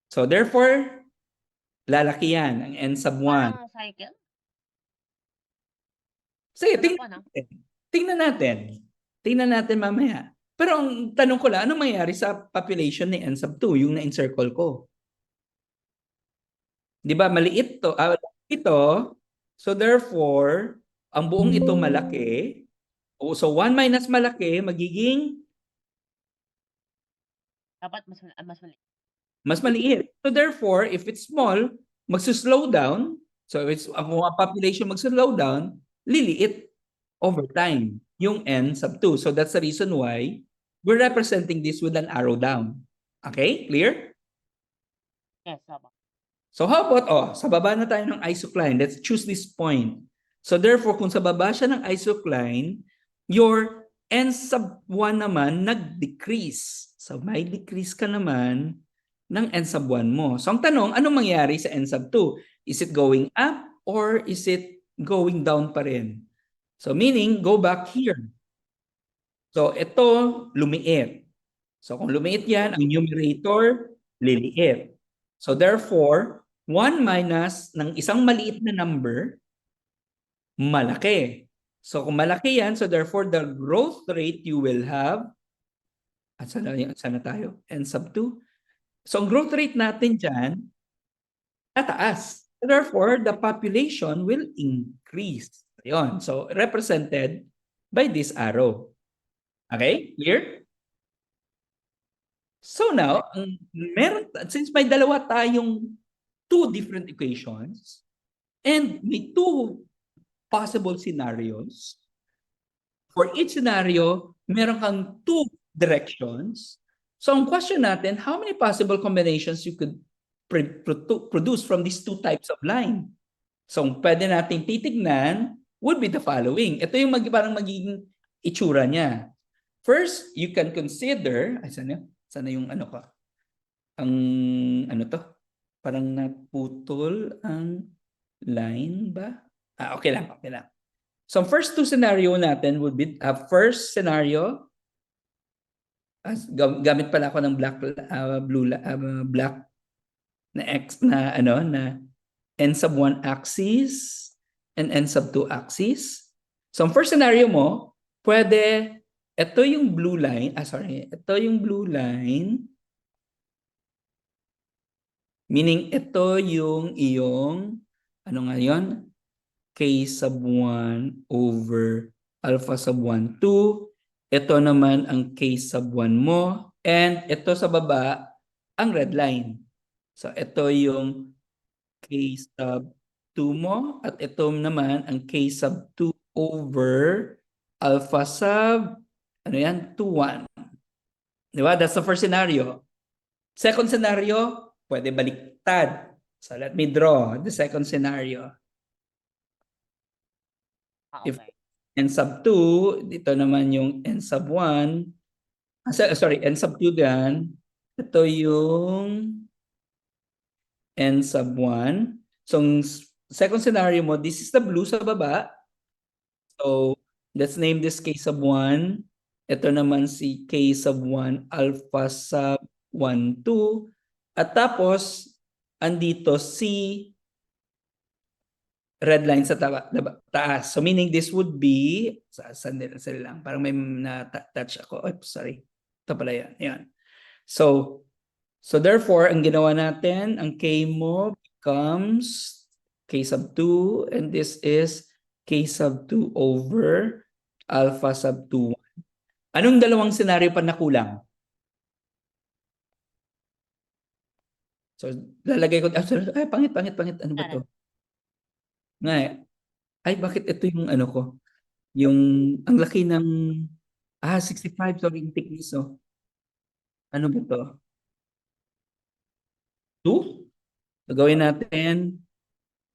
So therefore, lalaki yan, ang n sub 1. Parang cycle. Sige, Wala tingnan pa, no? natin. Tingnan natin. Tingnan natin mamaya. Pero ang tanong ko lang, anong mangyari sa population ni n sub 2, yung na-encircle ko? Di ba, maliit to. Ito, so therefore, ang buong ito malaki. So 1 minus malaki, magiging Dapat mas maliit. mas maliit. So therefore, if it's small, magsuslow down. So if it's, kung ang population magsuslow down, liliit over time yung n sub 2. So that's the reason why we're representing this with an arrow down. Okay? Clear? Yes, tama. So how about, sa baba na tayo ng isocline. Let's choose this point. So therefore, kung sa baba siya ng isocline, your n sub 1 naman nag-decrease. So may decrease ka naman ng n sub 1 mo. So ang tanong, anong mangyari sa n sub 2? Is it going up or is it going down pa rin? So meaning, go back here. So ito, lumiit. So kung lumiit yan, ang numerator, liliit. So therefore, 1 minus ng isang maliit na number, malaki. So kung malaki yan, so therefore the growth rate you will have, at sana tayo, n sub 2. So ang growth rate natin dyan, tataas. Therefore, the population will increase. Ayun. So represented by this arrow. Okay? Clear? So now, since may dalawa tayong two different equations and may two possible scenarios, for each scenario, meron kang two directions. So ang question natin, how many possible combinations you could produce from these two types of line? So pwede nating titignan would be the following. Ito yung parang magiging itsura niya. First, you can consider, sana yung ano ko, ang ano to, parang naputol ang line ba? Okay lang, okay lang. So first two scenario natin would be, first scenario, gamit pala ako ng black na x na ano na n sub 1 axis and n sub 2 axis. So ang first scenario mo, pwede ito yung blue line, ito yung blue line, meaning ito yung iyong, ano nga yun? K sub 1 over alpha sub 1, 2. Ito naman ang K sub 1 mo. And ito sa baba, ang red line. So ito yung K sub 2 mo. At ito naman ang K sub 2 over alpha sub, ano yan? 2, 1. Diba? That's the first scenario. Second scenario, pwede baliktad. So let me draw the second scenario. Okay. If n sub 2, dito naman yung n sub 1. Sorry, n sub 2 dyan. Ito yung n sub 1. So, second scenario mo, this is the blue sa baba. So, let's name this K sub 1. Ito naman si K sub 1 alpha sub 1, 2. At tapos, andito si red line sa taas. So meaning this would be, sandali lang, parang may na-touch ako. Oops, sorry. Ito pala yan. Yan. So therefore, ang ginawa natin, ang K mo becomes K sub 2 and this is K sub 2 over alpha sub 2. Anong dalawang senaryo pa na kulang? So lalagay ko, pangit. Ano ba to? Ay, bakit ito yung ano ko? Yung, ang laki ng, 65, sorry, yung thickness, oh. Ano ba to? 2? So, gawin natin,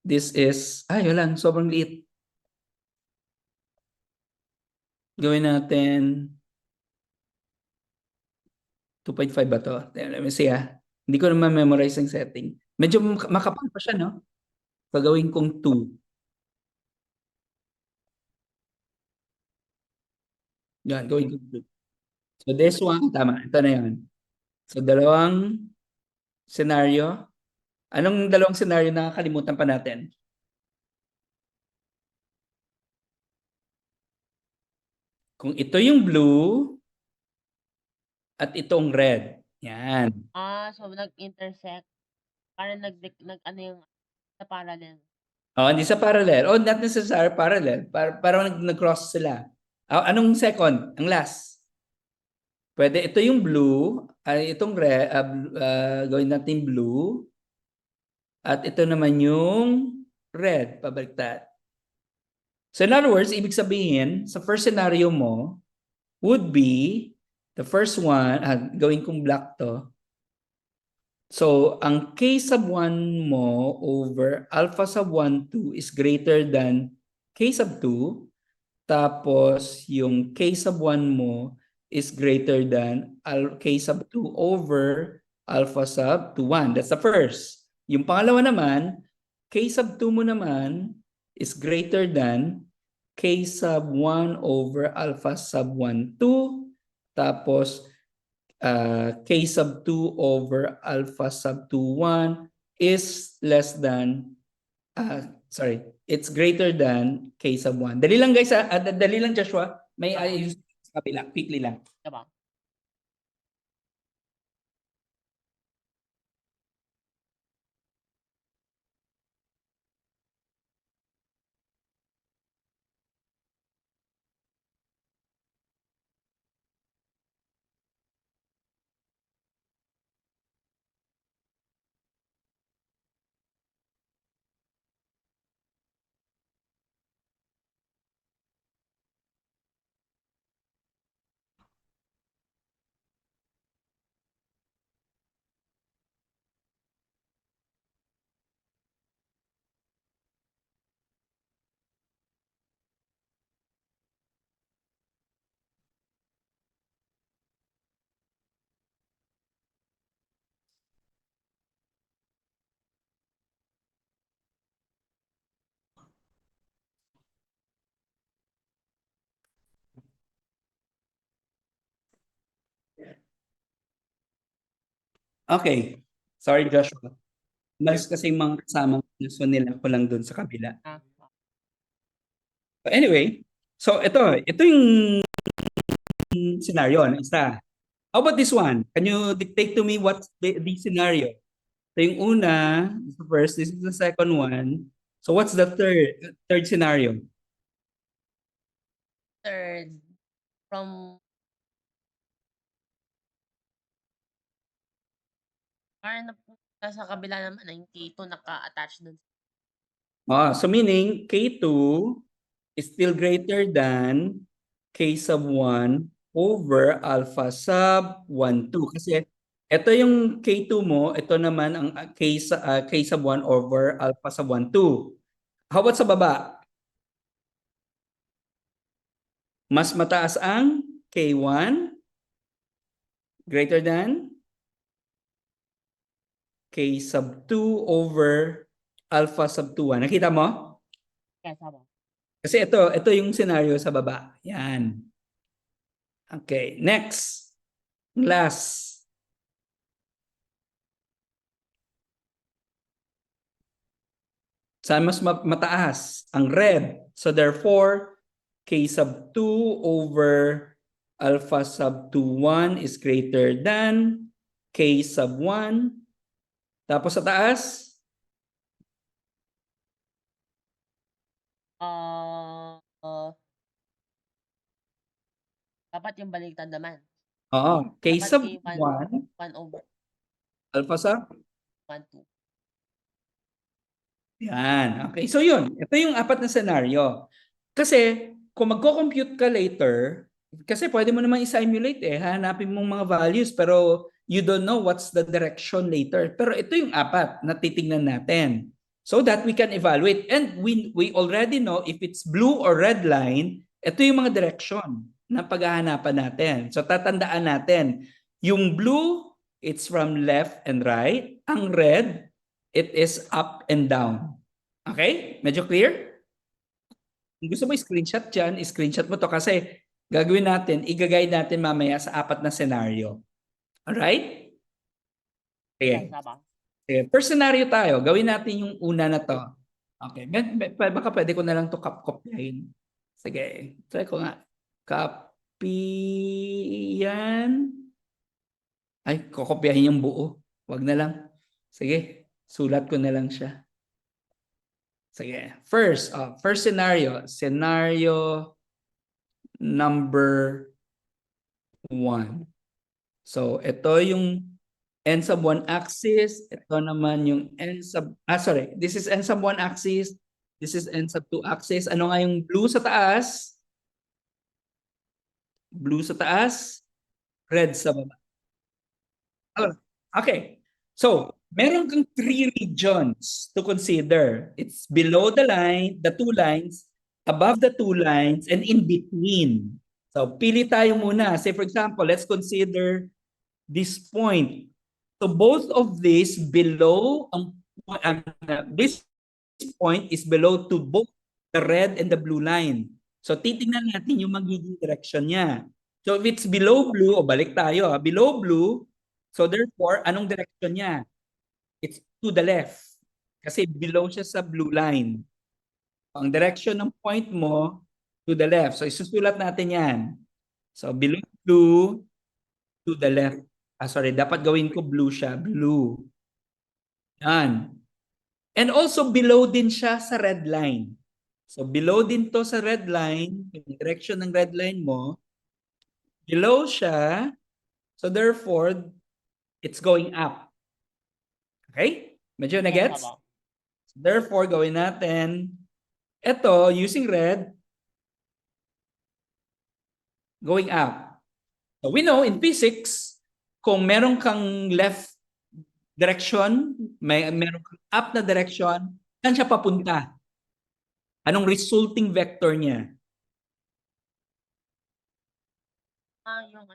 this is, wala, sobrang liit. Gawin natin, 2.5 ba to? Let me see, Hindi ko naman memorize ang setting. Medyo makapal pa siya, no? So, gawin kong 2. Yan, gawin kong 2. So, this one, tama, ito na yan. So, dalawang Scenario? Anong dalawang scenario na nakakalimutan pa natin? Kung ito yung blue at itong red. Yan. So nag-intersect. Parang ano yung sa parallel. Oh, hindi sa parallel. Oh, not necessary parallel. Parang nag-cross sila. Anong second? Ang last. Pwede ito yung blue, ay itong red, gawin natin blue. At ito naman yung red, pabaliktad. So in other words, ibig sabihin, sa first scenario mo would be the first one, gawin kong black to. So ang k sub 1 mo over alpha sub 1, 2 is greater than k sub 2. Tapos yung k sub 1 mo is greater than k sub 2 over alpha sub 2, 1. That's the first. Yung pangalawa naman, k sub 2 mo naman is greater than k sub 1 over alpha sub 1, 2. Tapos k sub 2 over alpha sub 2, 1 is less than it's greater than k sub 1. Dali lang guys, dali lang Joshua. May ayos sa kabila, quickly lang. Diba? Okay. Sorry Joshua. Mas kasi yung mga kasamang so nila ko lang doon sa kabila. But anyway, so ito yung scenario na isa. How about this one? Can you dictate to me what's the scenario? So yung una, this is the first, this is the second one. So what's the third scenario? Third, from parang nasa kabila naman na yung K2 naka-attach dun. So meaning K2 is still greater than K sub 1 over alpha sub 1, 2. Kasi ito yung K2 mo, ito naman ang K sub 1 over alpha sub 1, 2. How about sa baba? Mas mataas ang K1 greater than K sub 2 over alpha sub 2, 1. Nakita mo? Kaya sama. Kasi ito yung scenario sa baba. Yan. Okay, next. Last. Saan mas mataas? Ang red. So therefore, K sub 2 over alpha sub 2, 1 is greater than K sub 1. Tapos sa taas? Dapat yung baliktad naman. Oo. K Dapat sub K1 1 over alpha sub 1, 2. yan. Okay. So yun. Ito yung apat na scenario. Kasi kung magko-compute ka later, kasi pwede mo naman i-simulate hanapin mong mga values pero you don't know what's the direction later. Pero ito yung apat na titingnan natin so that we can evaluate. And we already know if it's blue or red line, ito yung mga direction na paghahanapan natin. So tatandaan natin, yung blue, it's from left and right. Ang red, it is up and down. Okay? Medyo clear? Kung gusto mo screenshot dyan, screenshot mo to kasi gagawin natin, i-guide natin mamaya sa apat na scenario. Alright? Yes, Sige. Apo. Sige. First scenario tayo. Gawin natin yung una na to. Okay. Baka pwede ko na lang to kopyahin. Sige. Try ko nga. Copy yan. Ay, kokopyahin yung buo. Wag na lang. Sige. Sulat ko na lang siya. Sige. First scenario. Scenario number 1. So, ito yung n sub 1 axis. Ito naman yung n sub... sorry. This is n sub 1 axis. This is n sub 2 axis. Ano nga yung blue sa taas? Blue sa taas. Red sa baba. Okay. So, meron kang 3 regions to consider. It's below the line, the 2 lines, above the 2 lines, and in between. So, pili tayo muna. Say, for example, let's consider this point. So both of these below this point is below to both the red and the blue line. So titingnan natin yung magiging direction niya. So if it's below blue, balik tayo, below blue, so therefore, anong direction niya? It's to the left. Kasi below siya sa blue line. Ang direction ng point mo, to the left. So isusulat natin yan. So below blue, to the left. Sorry, dapat gawin ko blue siya. Blue. Yan. And also below din siya sa red line. So below din to sa red line, yung direction ng red line mo, below siya, so therefore, it's going up. Okay? Medyo Yes, na-gets? Apo. Therefore, gawin natin, ito, using red, going up. So we know in physics, kung meron kang left direction, meron kang up na direction, saan siya papunta? Anong resulting vector niya? Yung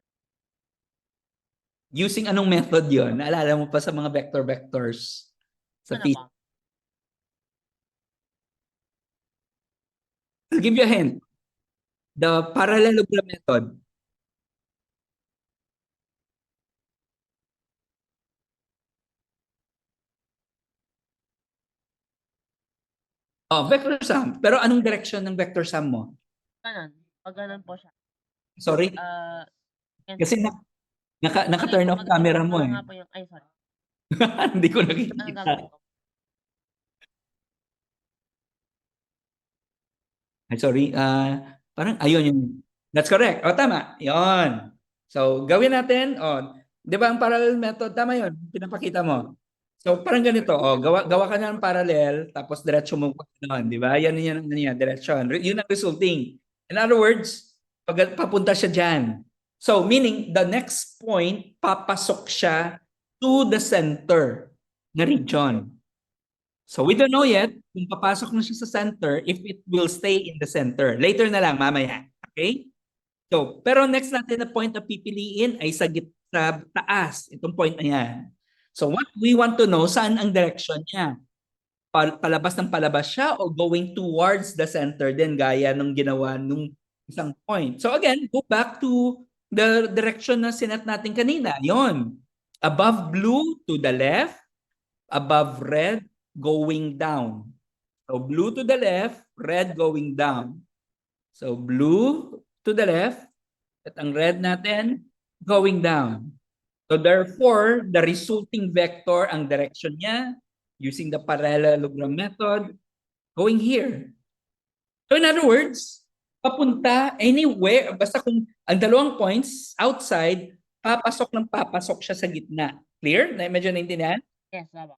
Using anong method yon? Naalala mo pa sa mga vectors sa ano physics? po? I'll give you a hint. The parallelogram method. Vector sum. Pero anong direction ng vector sum mo? Ganun. Pag ganun po siya. Sorry, Yan kasi po. naka-turn off Pag camera mo ano eh. nga po yung, ay sorry. Hindi ko Anong nakikita. gagawin ko? Ay, sorry. Parang ayun yung... That's correct. Tama. Yon. So, gawin natin. 'Di ba ang parallel method? Tama yon. Pinapakita mo. So, parang ganito. Gawa ka na ng parallel, tapos diretso mo pa noon. 'Di ba? Yan, direction. Yun ang resulting. In other words, papunta siya dyan. So, meaning, the next point, papasok siya to the center na region. So we don't know yet kung papasok na siya sa center if it will stay in the center. Later na lang, mamaya. Okay? So, pero next natin na point na pipiliin ay sa taas. Itong point na yan. So what we want to know, saan ang direction niya? Palabas ng palabas siya o going towards the center din gaya nung ginawa nung isang point. So again, go back to the direction na sinet natin kanina. Yon. Above blue to the left, above red going down. So blue to the left, red going down. So blue to the left, at ang red natin going down. So therefore, the resulting vector, ang direction niya, using the parallelogram method, going here. So in other words, papunta anywhere, basta kung ang dalawang points outside, papasok siya sa gitna. Clear? Medyo naintindihan? Yes, Apo.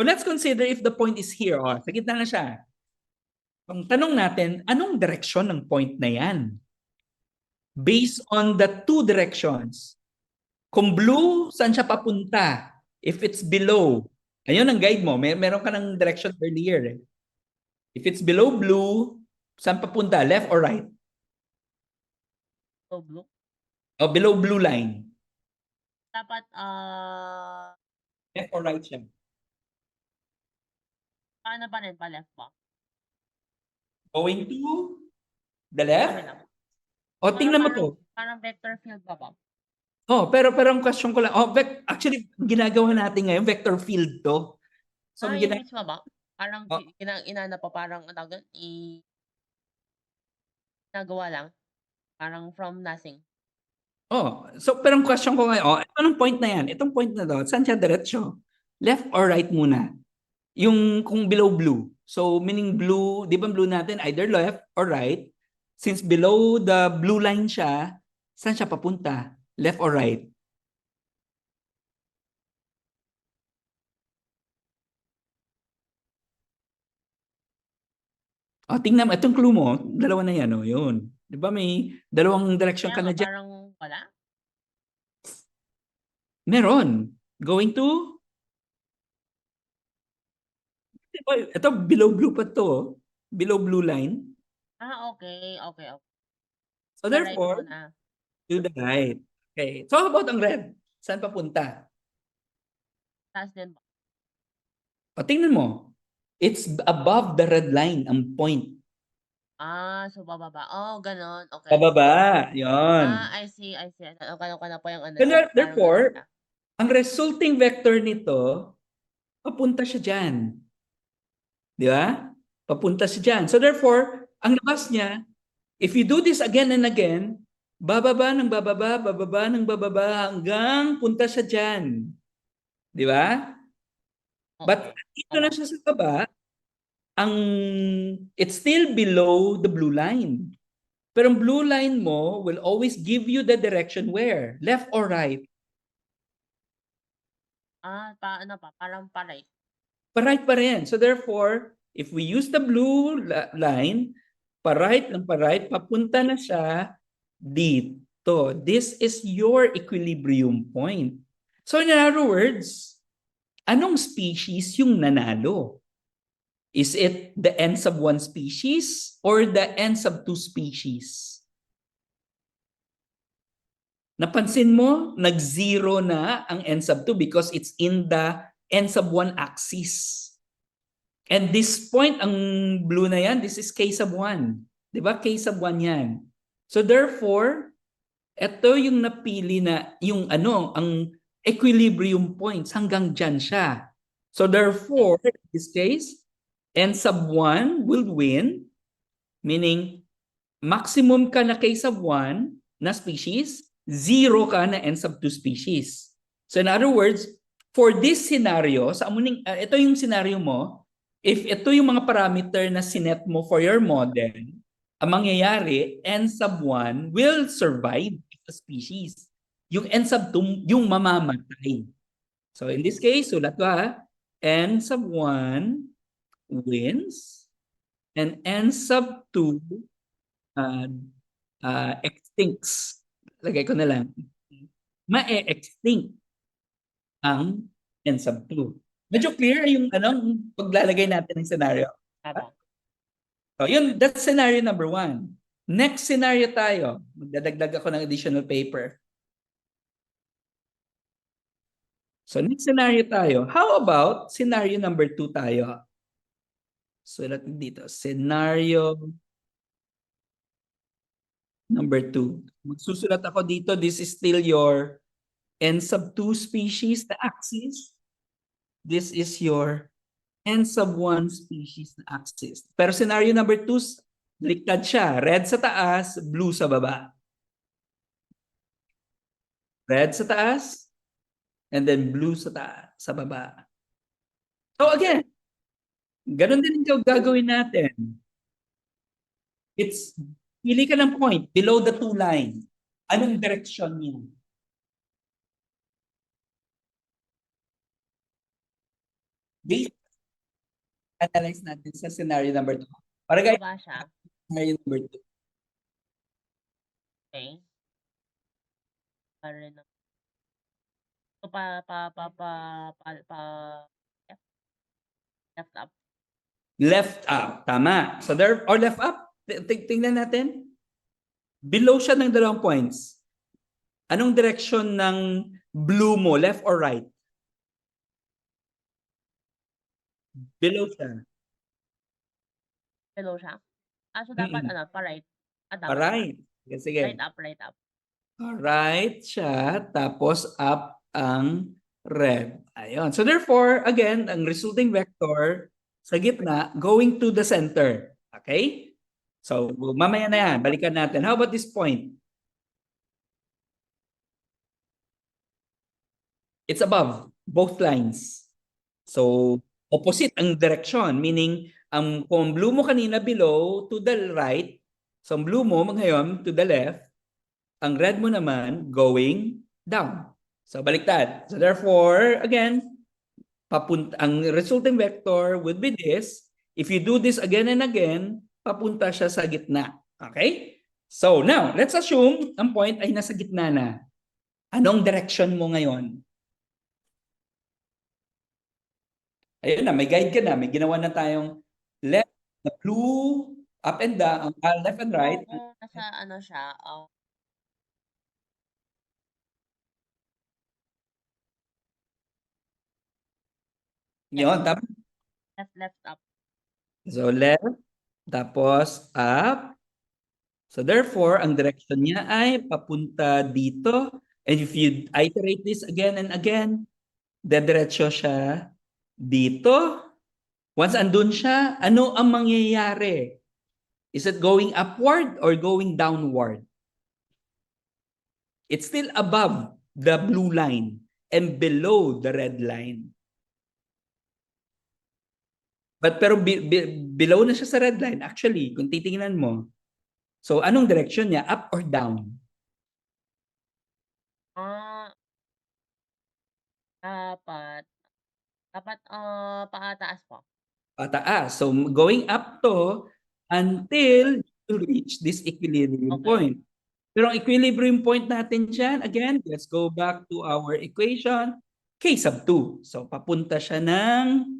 So let's consider if the point is here. Sa gitna na siya. Ang tanong natin, anong direksyon ng point na yan? Based on the two directions. Kung blue, saan siya papunta? If it's below, ayun ang guide mo. Meron ka ng direction earlier. If it's below blue, saan papunta? Left or right? So blue. Below blue line. Dapat, Left or right siya? paano pa rin? Pa-left po? Going to the Kami left? lang. Tingnan mo to. Parang vector field pa po. pero ang question ko lang, actually, ginagawa natin ngayon, vector field to. So, ang Yung gina- mismo ba? Parang oh, inana pa parang ang tawag dun, ginagawa lang, parang from nothing. pero ang question ko ngayon, anong point na yan? Itong point na to, saan siya diretso? Left or right muna? Yung kung below blue. So, meaning blue, di ba blue natin, either left or right. Since below the blue line siya, saan siya papunta? Left or right? Tingnan mo, itong clue mo, dalawa na yan, yun. Di ba may dalawang direction Kaya ka nga na dyan? parang wala. Meron. Going to? Diba, ito, below blue pa to. Below blue line. Okay, okay, okay. So The right therefore, muna. to the right. Okay. So how about ang red? Saan papunta? Taas din ba? Tingnan mo. It's above the red line, ang point. So bababa. Gano'n, okay. Pababa. Yon. I see, I see. Akala ko na po yung ano So niya, parang gano'n therefore, siya. ang resulting vector nito, papunta siya dyan. Di ba? Papunta siya dyan. So therefore, ang labas niya, if you do this again and again, bababa ng bababa, bababa ng bababa, hanggang punta siya dyan. Di ba? Oo, But dito na tama. siya sa baba, ang it's still below the blue line. Pero ang blue line mo will always give you the direction where? Left or right? Paano pa, parang pa-right. Pa-right pa rin. So therefore, if we use the blue line, pa-right ng pa-right, papunta na siya dito. This is your equilibrium point. So in other words, anong species yung nanalo? Is it the n sub 1 species or the n sub 2 species? Napansin mo, nag-zero na ang n sub 2 because it's in the n sub 1 axis. And this point, ang blue na yan, this is k sub 1. Di ba? K sub 1 yan. So therefore, ito yung napili na, yung ang equilibrium points, hanggang dyan siya. So therefore, in this case, n sub 1 will win, meaning maximum ka na k sub 1 na species, zero ka na n sub 2 species. So in other words, for this scenario, ito yung scenario mo, if ito yung mga parameter na sinet mo for your model, ang mangyayari, n sub 1 will survive the species. Yung n sub 2, yung mamamatay. So in this case, sulat ko n sub 1 wins and n sub 2 extincts. Lagay ko na lang. Ma-extinct ang n sub 2. Medyo clear yung paglalagay natin ng scenario. Tama. So yun, that's scenario number 1. Next scenario tayo. Magdadagdag ako ng additional paper. So next scenario tayo. How about scenario number 2 tayo? Sulat dito. Scenario number 2. Magsusulat ako dito. This is still your n sub 2 species na axis. This is your n sub 1 species na axis. Pero scenario number 2, baliktad siya. Red sa taas, blue sa baba. Red sa taas, and then blue sa baba. So again, ganun din yung gagawin natin. It's, pili ka ng point below the two lines. Anong direction niya? Based, analyze natin sa scenario number 2. Para guys, Baba siya. scenario number 2. Okay. Parang so, left up. Left up, tama. So there, or left up, tingnan natin. Below siya ng 2 points. Anong direction ng blue mo, left or right? Below siya. Below siya. So dapat pa-right. Tama. Pa-right. Sige. Right up, right up. Right siya, tapos up ang red. Ayun. So therefore, again, ang resulting vector sa gitna going to the center. Okay? So mamaya na yan, balikan natin. How about this point? It's above both lines. So opposite ang direction, meaning kung blue mo kanina below to the right, so ang blue mo ngayon to the left, ang red mo naman going down. So baliktad. So therefore, again, ang resulting vector would be this. If you do this again and again, papunta siya sa gitna. Okay? So now, let's assume ang point ay nasa gitna na. Anong direction mo ngayon? Ayun na, may guide ka na. May ginawa na tayong left, the blue, up and down, left and right. Kung nasa ano siya, Yun, tama. left up. So left, tapos up. So therefore, ang direction niya ay papunta dito. And if you iterate this again and again, dediretso siya dito. Once andun siya, ano ang mangyayari? Is it going upward or going downward? It's still above the blue line and below the red line. Pero below na siya sa red line, actually, kung titingnan mo. So anong direction niya? Up or down? Dapat pataas po. Pataas. So going up to until you reach this equilibrium Okay. point. Pero ang equilibrium point natin dyan, again, let's go back to our equation, k sub 2. So papunta siya ng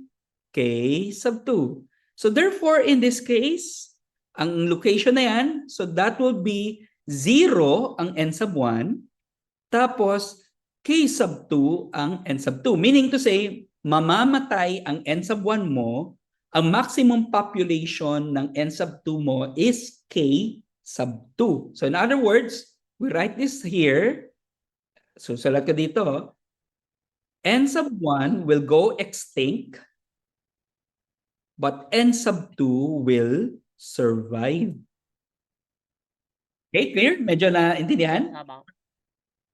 k sub 2. So therefore, in this case, ang location na yan, so that will be 0 ang n sub 1, tapos k sub 2 ang n sub 2. Meaning to say, mamamatay ang n sub 1 mo, ang maximum population ng n sub 2 mo is k sub 2. So in other words, we write this here. So sulat ka dito. N sub 1 will go extinct, but n sub 2 will survive. Okay, clear? Medyo naintindihan? Sabaw.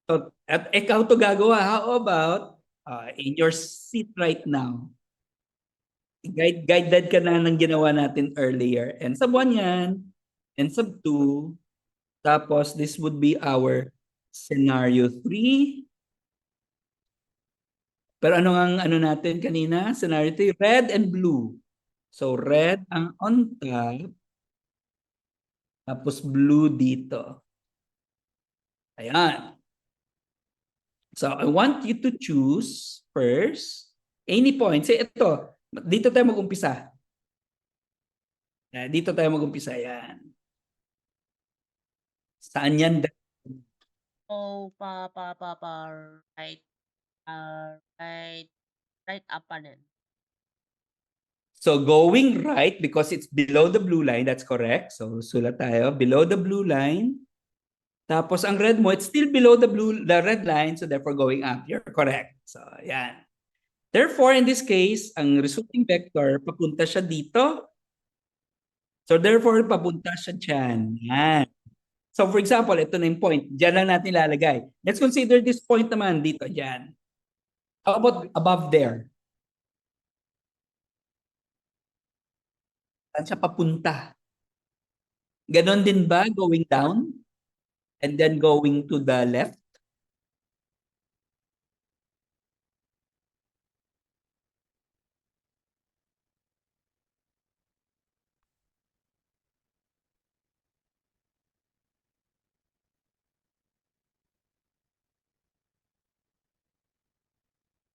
So, at ikaw to gagawa. How about in your seat right now? Guided ka na ng ginawa natin earlier. N sub 1 yan. N sub 2. Tapos, this would be our scenario 3. Pero ano ang ano natin kanina? Scenario 3, red and blue. So, red ang on top. Tapos, blue dito. Ayan. So, I want you to choose first any point. Say, ito. Dito tayo mag-umpisa. Dito tayo mag-umpisa. Yan. Saan yan? So, right, right up pa rin. So going right because it's below the blue line, that's correct. So sulat tayo, below the blue line. Tapos ang red mo, it's still below the red line, so therefore going up. You're correct. So yan. Therefore, in this case, ang resulting vector, papunta siya dito. So therefore, papunta siya dyan. Yan. So for example, ito na yung point. Diyan lang natin ilalagay. Let's consider this point naman dito, dyan. How about above there? Saan siya papunta? Ganon din ba going down? And then going to the left?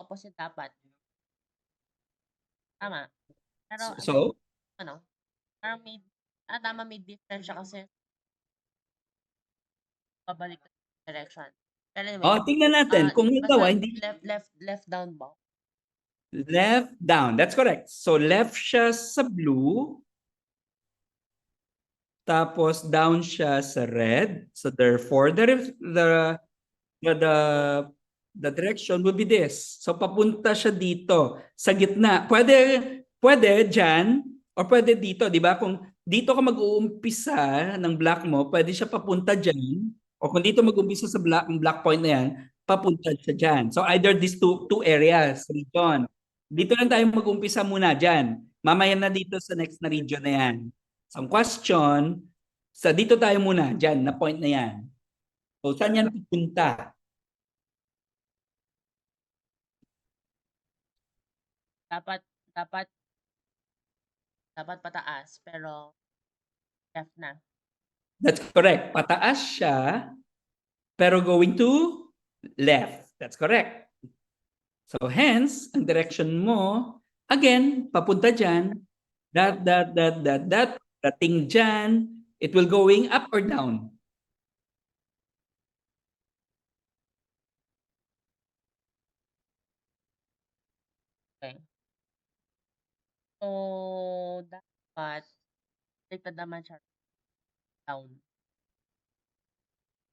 Opposite dapat. Tama. Pero So, ano? Parang tama, may difference siya kasi pabalik na direction. Pero anyway, tingnan natin. Kung ito, basta hindi left down ba? left down. That's correct. So, left siya sa blue. tapos down siya sa red. So therefore, the the direction will be this. So papunta siya dito sa gitna. Pwede dyan or pwede dito, di ba? Kung dito ka mag-uumpisa ng black mo, pwede siya papunta dyan. O kung dito mag-uumpisa sa ang black point na yan, papunta siya dyan. So either these two areas, region. Dito lang tayo mag-uumpisa muna dyan. Mamaya na dito sa next na region na yan. So ang question, sa dito tayo muna, dyan, na point na yan. So saan yan pupunta? Dapat pataas, pero left na. That's correct. Pataas siya, pero going to left. That's correct. So hence, ang direction mo, again, papunta dyan, that, dating dyan, it will going up or down? Okay. So, dapat baliktad naman siya down.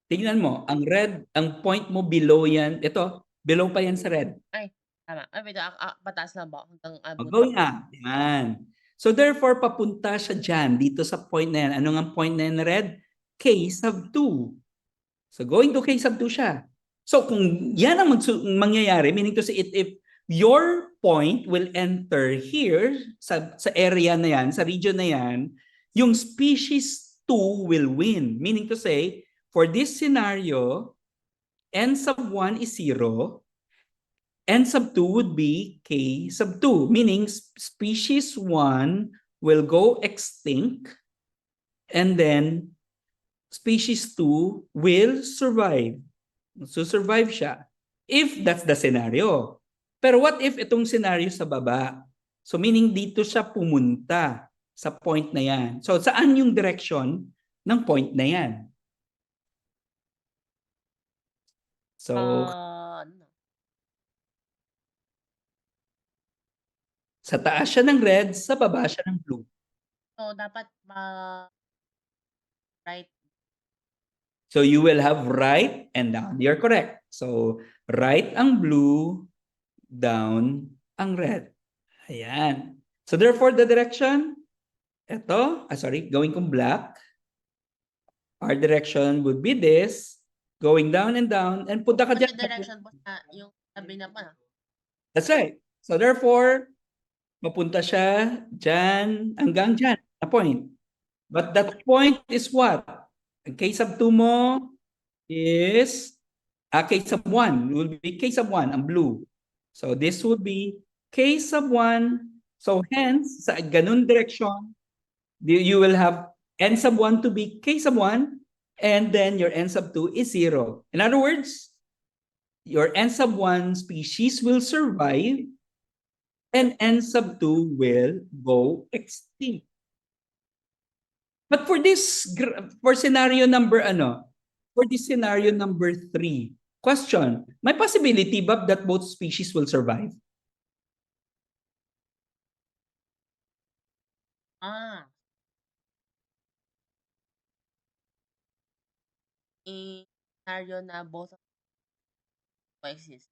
Tingnan mo, ang red, ang point mo below yan, ito, below pa yan sa red. Ay, tama. Ay, wait, pataas na ba? Hanggang Going up. Yan. So therefore, papunta siya dyan, dito sa point na yan. Ano nga point na yan na red? K sub 2. So going to K sub 2 siya. So kung yan ang mangyayari, meaning to say if your point will enter here sa area na yan, sa region na yan, yung species 2 will win. Meaning to say, for this scenario, n sub 1 is 0, n sub 2 would be k sub 2, meaning species 1 will go extinct and then species 2 will survive. So survive siya if that's the scenario. Pero what if itong scenario sa baba? So meaning dito siya pumunta sa point na yan. So saan yung direction ng point na yan? So no. Sa taas siya ng red, sa baba siya ng blue. So dapat right. So you will have right and down. You're correct. So right ang blue, down ang red. Ayan. So therefore the direction, going kung black, our direction would be this, going down and down, and punta ka dyan. Yung direction po yung sabi na pa. That's right. So therefore, mapunta siya dyan hanggang dyan, na point. But that point is what? Ang K sub 2 mo is K sub 1 will be K sub 1, ang blue. So this would be K sub 1. So hence, sa ganun direction, you will have N sub 1 to be K sub 1, and then your N sub 2 is 0. In other words, your N sub 1 species will survive, and N sub 2 will go extinct. But for scenario number for this scenario number 3, question, may possibility ba that both species will survive? Scenario na both coexist.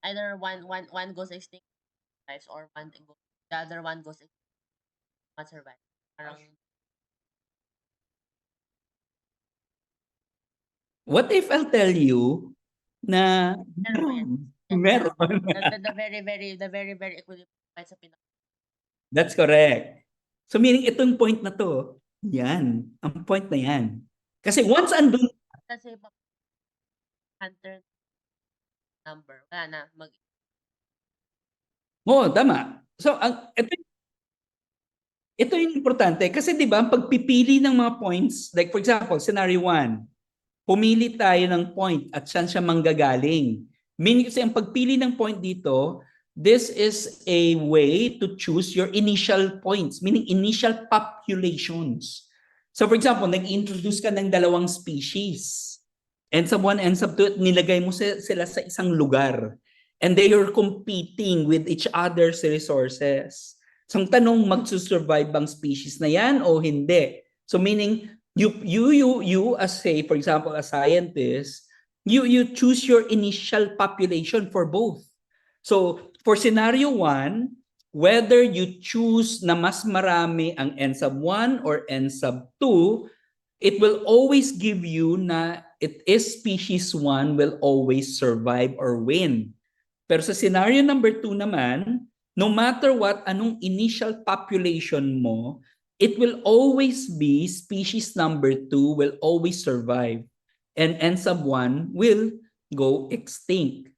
Either one goes extinct or the other one goes extinct, one survive. Parang What if I'll tell you na meron? the very very equilibrium sa pinaka. That's correct. So meaning itong point na to, yan, ang point na yan. Kasi once andun, kasi hunter number, wala na tama. So ito yung importante kasi 'di ba ang pagpipili ng mga points, like for example, scenario 1, pumili tayo ng point at saan siya manggagaling. Meaning kasi ang pagpili ng point dito, this is a way to choose your initial points, meaning initial populations. So for example, nag-introduce ka ng dalawang species. N sub 1, N sub 2, nilagay mo sila sa isang lugar. And they are competing with each other's resources. So ang tanong, magsusurvive bang species na yan o hindi? So meaning you as say, for example, a scientist, you choose your initial population for both. So for scenario 1, whether you choose na mas marami ang N sub 1 or N sub 2, it will always give you na it is species 1 will always survive or win. Pero sa scenario number 2 naman, no matter what, anong initial population mo, it will always be species number 2 will always survive. And N sub 1 will go extinct.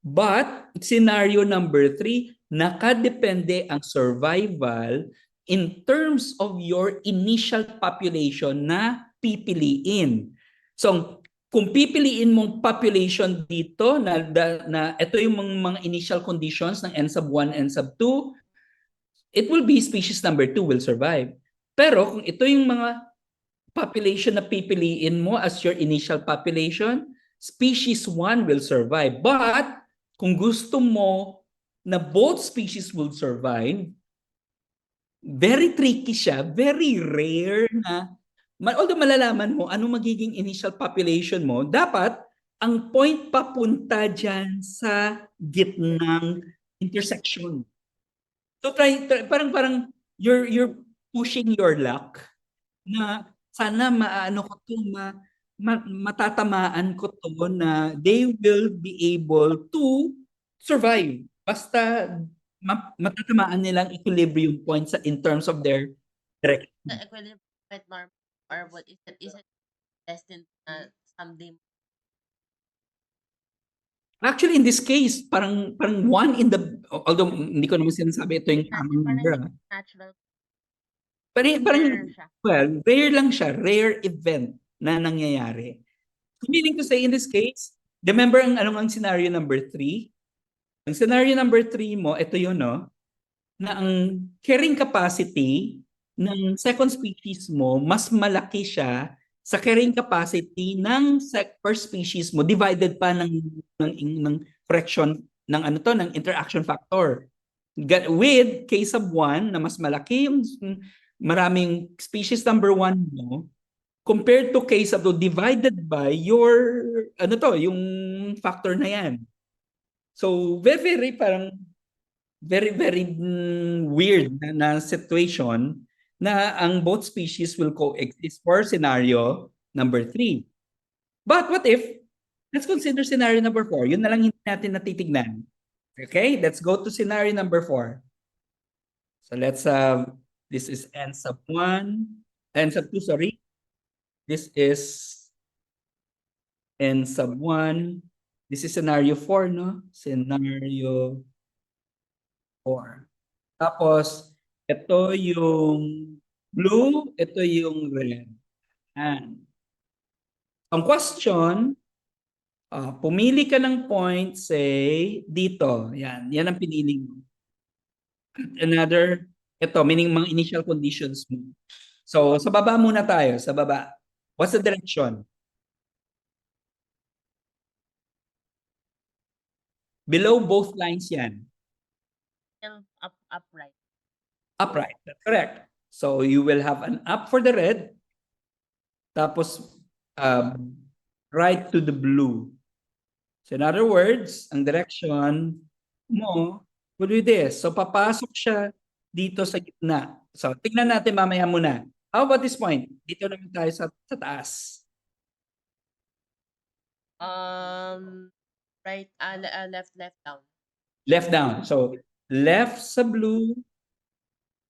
But scenario number 3, nakadepende ang survival in terms of your initial population na pipiliin. So, kung pipiliin mong population dito na ito yung mga initial conditions ng N sub 1, N sub 2, it will be species number 2 will survive. Pero kung ito yung mga population na pipiliin mo as your initial population, species 1 will survive. But kung gusto mo na both species will survive, very tricky siya, very rare na, although malalaman mo ano magiging initial population mo, dapat ang point papunta dyan sa gitnang intersection. So parang you're pushing your luck na sana maano ko to, matatamaan ko to na they will be able to survive. Basta matatamaan nilang equilibrium point in terms of their direction. The equilibrium point, Norm, or what is it destined na someday? Actually, in this case, parang one in the, although hindi ko naman sinasabi ito yung tamang number. Natural. Parang, Rare siya. well, rare lang siya, rare event na nangyayari. Meaning to say, in this case, remember ang scenario number 3? Ang scenario number 3 mo, ito yun, no? Na ang carrying capacity ng second species mo, mas malaki siya sa carrying capacity ng first species mo divided pa ng fraction ng ng interaction factor. With case of 1 na mas malaki yung maraming species number 1 mo compared to case of 2 divided by your yung factor na yan. So very weird na situation na ang both species will coexist for scenario number 3. But what if, let's consider scenario number 4. Yun na lang hindi natin natitignan. Okay, let's go to scenario number 4. So let's this is N sub 1, N sub 2, sorry. This is N sub 1. This is scenario 4, no? Scenario 4. Tapos, ito yung blue, ito yung red. Ang question, pumili ka ng point, say, dito. Yan ang pinili mo. Another, ito, meaning mga initial conditions mo. So, sa baba muna tayo, sa baba. What's the direction? Below both lines yan. Upright. Upright, that's correct. So you will have an up for the red, tapos right to the blue. So in other words, ang direction mo will be this. So papasok siya dito sa gitna. So tingnan natin mamaya muna. How about this point? Dito naman tayo sa taas. Right, left down. Left down. So left sa blue,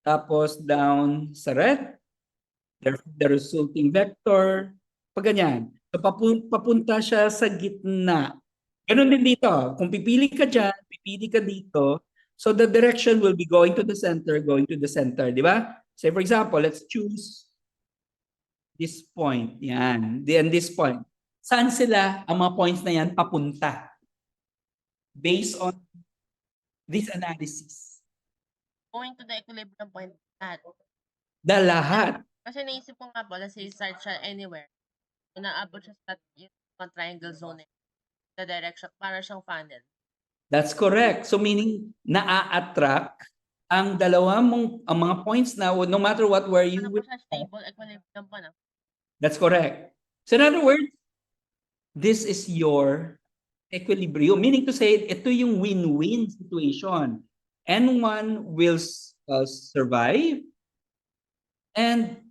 tapos down sa red. Therefore, the resulting vector, pag ganyan. So papunta siya sa gitna. Ganun din dito. Kung pipili ka dyan, pipili ka dito, so the direction will be going to the center, di ba? Say for example, let's choose this point. Yan. Then this point. Saan sila ang mga points na yan papunta? Based on this analysis. Going to the equilibrium point. Lahat. Kasi naisip ko nga po, let's say start siya anywhere. Kung naabot siya sa yung triangle zone, the direction, para siyang funnel. That's correct. So meaning, naa-attract ang ang mga points na no matter what where you Ano will, pa siya, stable equilibrium pa na. that's correct. So in other words, this is your equilibrium, meaning to say, ito yung win-win situation. N1 will survive and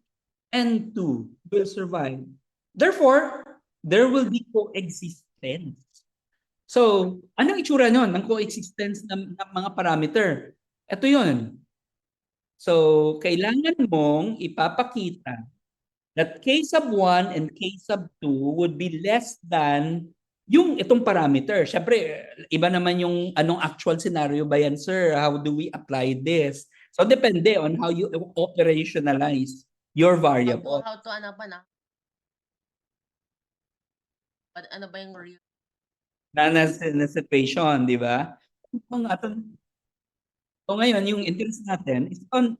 N2 will survive. Therefore, there will be coexistence. So, anong itsura nun ng coexistence ng mga parameter? Ito yun. So, kailangan mong ipapakita that K sub 1 and K sub 2 would be less than yung itong parameter. Siyempre, iba naman yung anong actual scenario ba yan, sir? How do we apply this? So, depende on how you operationalize your variable. How to ano pa na? Ano ba yung real? Na situation, di ba? So ngayon, yung interest natin,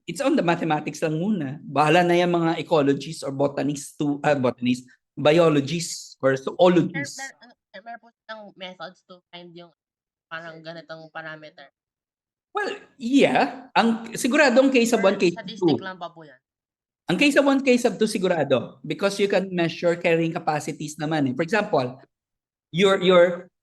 it's on the mathematics lang muna. Bahala na yung mga ecologists or botanists, biologists or zoologists. Meron po silang methods to find yung parang ganitong parameter. Well, yeah. Sigurado ang case of 1, case of 2. Statistic lang pa po yan. Ang case of 1, case of 2 sigurado. Because you can measure carrying capacities naman. For example,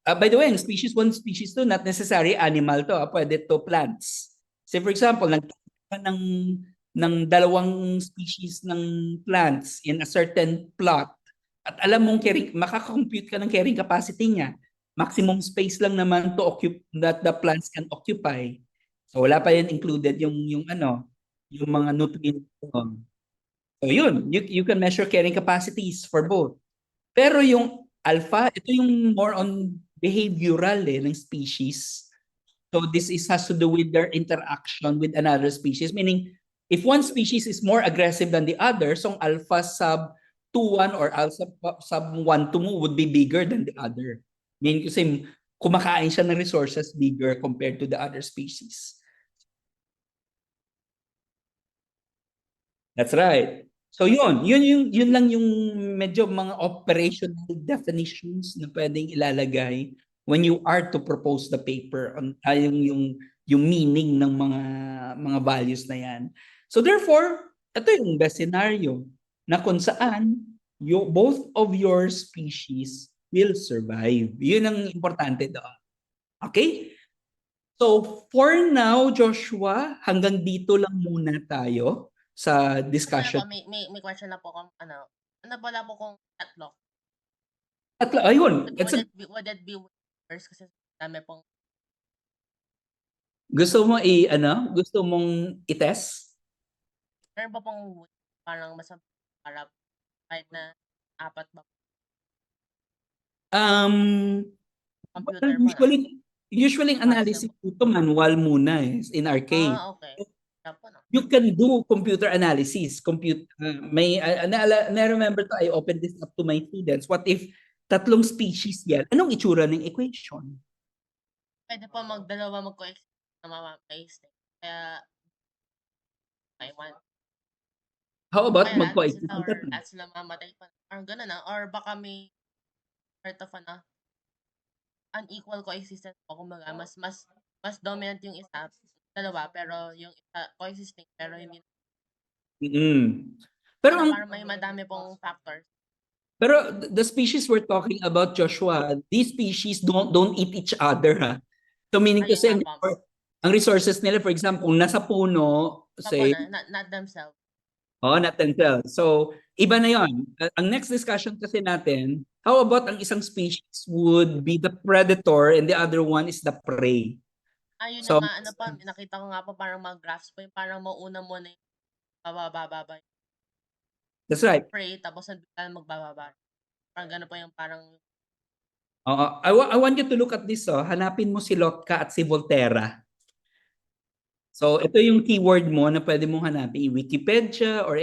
by the way, species 1, species 2, not necessary animal to. Pwede to plants. Say for example, ng dalawang species ng plants in a certain plot at alam mong makakompute ka ng carrying capacity niya. Maximum space lang naman to that the plants can occupy. So wala pa yan included yung mga nutrients. So yun, you can measure carrying capacities for both. Pero yung alpha, ito yung more on behavioral ng species. So this has to do with their interaction with another species. Meaning, if one species is more aggressive than the other, so alpha sub 2-1 or alpha sub 1-2 would be bigger than the other. Meaning kasi kumakain siya ng resources bigger compared to the other species. That's right. So yun lang yung medyo mga operational definitions na pwedeng ilalagay when you are to propose the paper on yung meaning ng mga values na yan. So therefore, ito yung best scenario na kung saan both of your species will survive. Yun ang importante doon. Okay? So for now, Joshua, hanggang dito lang muna tayo sa discussion. May question na po kung ano pala po kung tatlo? Ayun. Would it be worse kasi dami pong gusto mong i-test? meron pa pong parang mas harap kahit na 4 ba? Computer usually analysis ito manual muna in our case. Okay. You can do computer analysis. Na-remember to, I opened this up to my students. What if tatlong species yan? Anong itsura ng equation? Pwede po magdalawa mag-coexist na mamapaste. Kaya, I want. How about mag-coexist ng tatlo? tatlo? At sila mamatay pa. Parang gano'n na. Or baka may part of unequal coexistence po. Kumbaga, mas dominant yung isa. Dalawa, pero yung isa coexisting, pero hindi. Pero parang may madami pong factors. Pero the species we're talking about, Joshua, these species don't eat each other, ha? So meaning to say, ang resources nila, for example, nasa puno, say... Not themselves. Not themselves. So, iba na yon. Ang next discussion kasi natin, how about ang isang species would be the predator and the other one is the prey? Ayun so, na nga, nakita ko nga po parang mga graphs po, parang mauna mo na yung bababa. That's right. Prey, tapos magbababa. Parang gano'n po yung parang... I want you to look at this. Hanapin mo si Lotka at si Volterra. So, ito yung keyword mo na pwede mong hanapin. Wikipedia or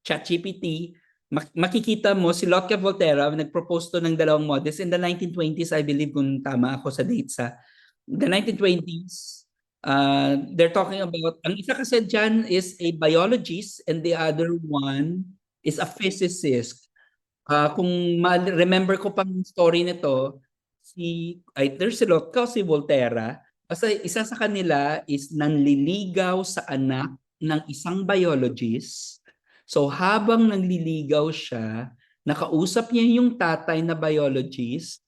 ChatGPT. Makikita mo si Lotka Volterra nag-propose to ng dalawang models in the 1920s, I believe, kung tama ako sa dates. The 1920s, they're talking about, ang isa kasi dyan is a biologist and the other one is a physicist. Kung remember ko pang story nito, either si Lotka o si Volterra, basta isa sa kanila is nanliligaw sa anak ng isang biologist. So habang nanliligaw siya, nakausap niya yung tatay na biologist.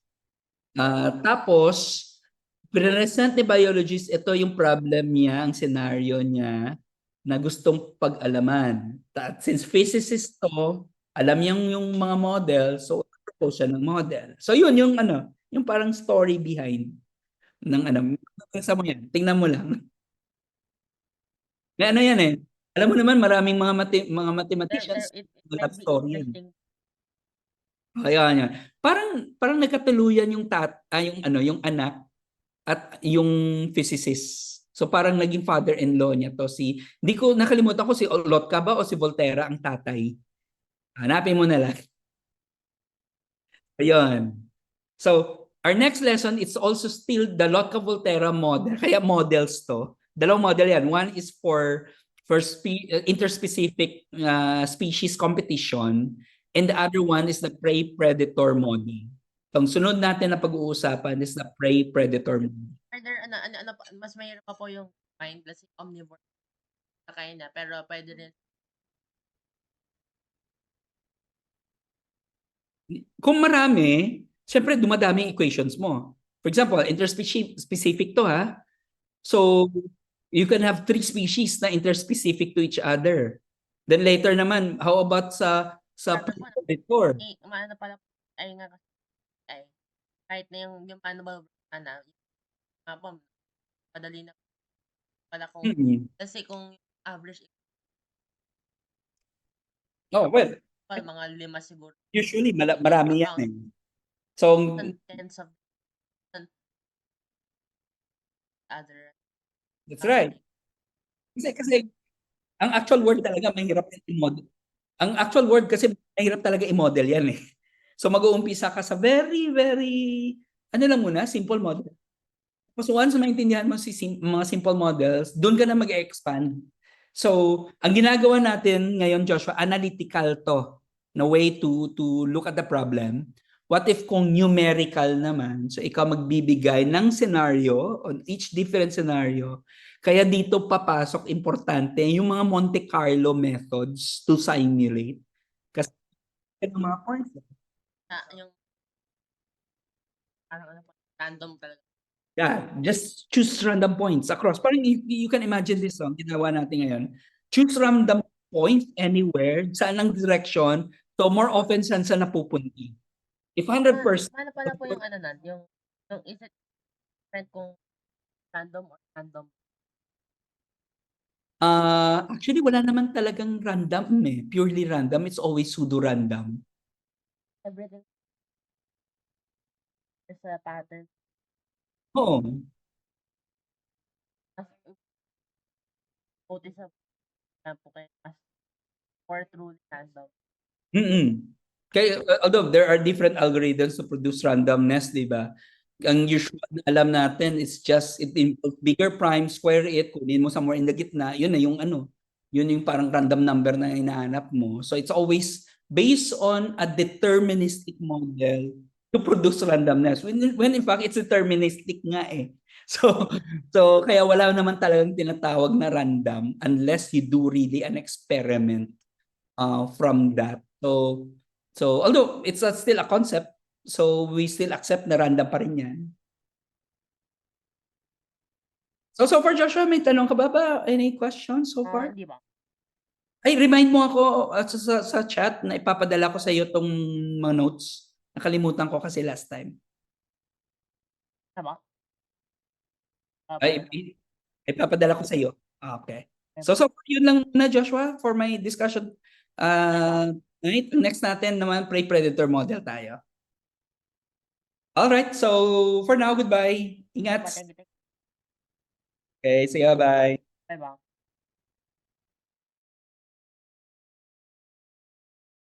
Tapos, present ni biologist, ito yung problem niya, ang scenario niya na gustong pag-alaman. Since physicist to, alam niya yung mga model, so propose siya ng model. So yun yung ano, yung parang story behind ng ano. Sa mo yan, tingnan mo lang. May ano yan eh. Alam mo naman maraming mga mathematicians It love might be story yan. interesting. Kaya niya. Parang nagkatuluyan yung yung ano, yung anak at yung physicist. So parang naging father-in-law niya to si, hindi ko nakalimutan ko si Lotka ba o si Volterra ang tatay. Hanapin mo na lang. Ayun. So our next lesson is also still the Lotka Volterra model. Kaya models to. Dalawang model yan. One is for interspecific species competition, and the other one is the prey-predator model. So, ang sunod natin na pag-uusapan is the prey-predator model. Are there, mas mayroon pa po yung mindless omnivore na kaya na, pero pwede rin. Kung marami, syempre dumadami equations mo. For example, interspecific to ha. So, you can have 3 species na interspecific to each other. Then later naman, how about sa predator? Maano pala, ay nga kasi, ay, kahit na yung paano ba, po, madali na pala kung, kasi kung average, Oh, well, mga 5 siguro. usually marami yan eh. So, Tens of other. that's right. Kasi ang actual word talaga mahirap i-model. Ang actual word kasi mahirap talaga i-model yan eh. So mag-uumpisa ka sa very, very, ano lang muna, simple model. So once maintindihan mo mga simple models, doon ka na mag-expand. So ang ginagawa natin ngayon, Joshua, analytical to na way to look at the problem. What if kung numerical naman? So ikaw magbibigay ng scenario on each different scenario. Kaya dito papasok importante yung mga Monte Carlo methods to simulate. Kasi yung mga points. Yung random talaga. Yeah, just choose random points across. Parang you can imagine this song, ginawa natin ngayon. Choose random points anywhere, saan ang direction, so more often saan sa napupunti. If 100%, paano pala po yung yung is it different kung random or random? actually wala naman talagang random eh. Purely random, it's always pseudo-random. Everything is a pattern. Oo. Notice po kayo as more truly random. Kaya, although there are different algorithms to produce randomness, di ba? Ang usual na alam natin is just it involves bigger prime, square it, kunin mo somewhere in the gitna, yun na yung ano, yun yung parang random number na hinahanap mo. So it's always based on a deterministic model to produce randomness. When in fact, it's deterministic nga eh. So kaya wala naman talagang tinatawag na random unless you do really an experiment from that. So although it's still a concept, so we still accept na random pa rin yan. So far, Joshua, may tanong ka ba? Any questions so far? Hindi ba? Ay, remind mo ako sa chat na ipapadala ko sa iyo tong mga notes. Nakalimutan ko kasi last time. Tama? Ay, ipapadala ko sa iyo. Okay. So far, yun lang na, Joshua, for my discussion. Next natin naman, prey-predator model tayo. Alright, so for now, goodbye. Ingat. Okay, see you, bye. Bye-bye.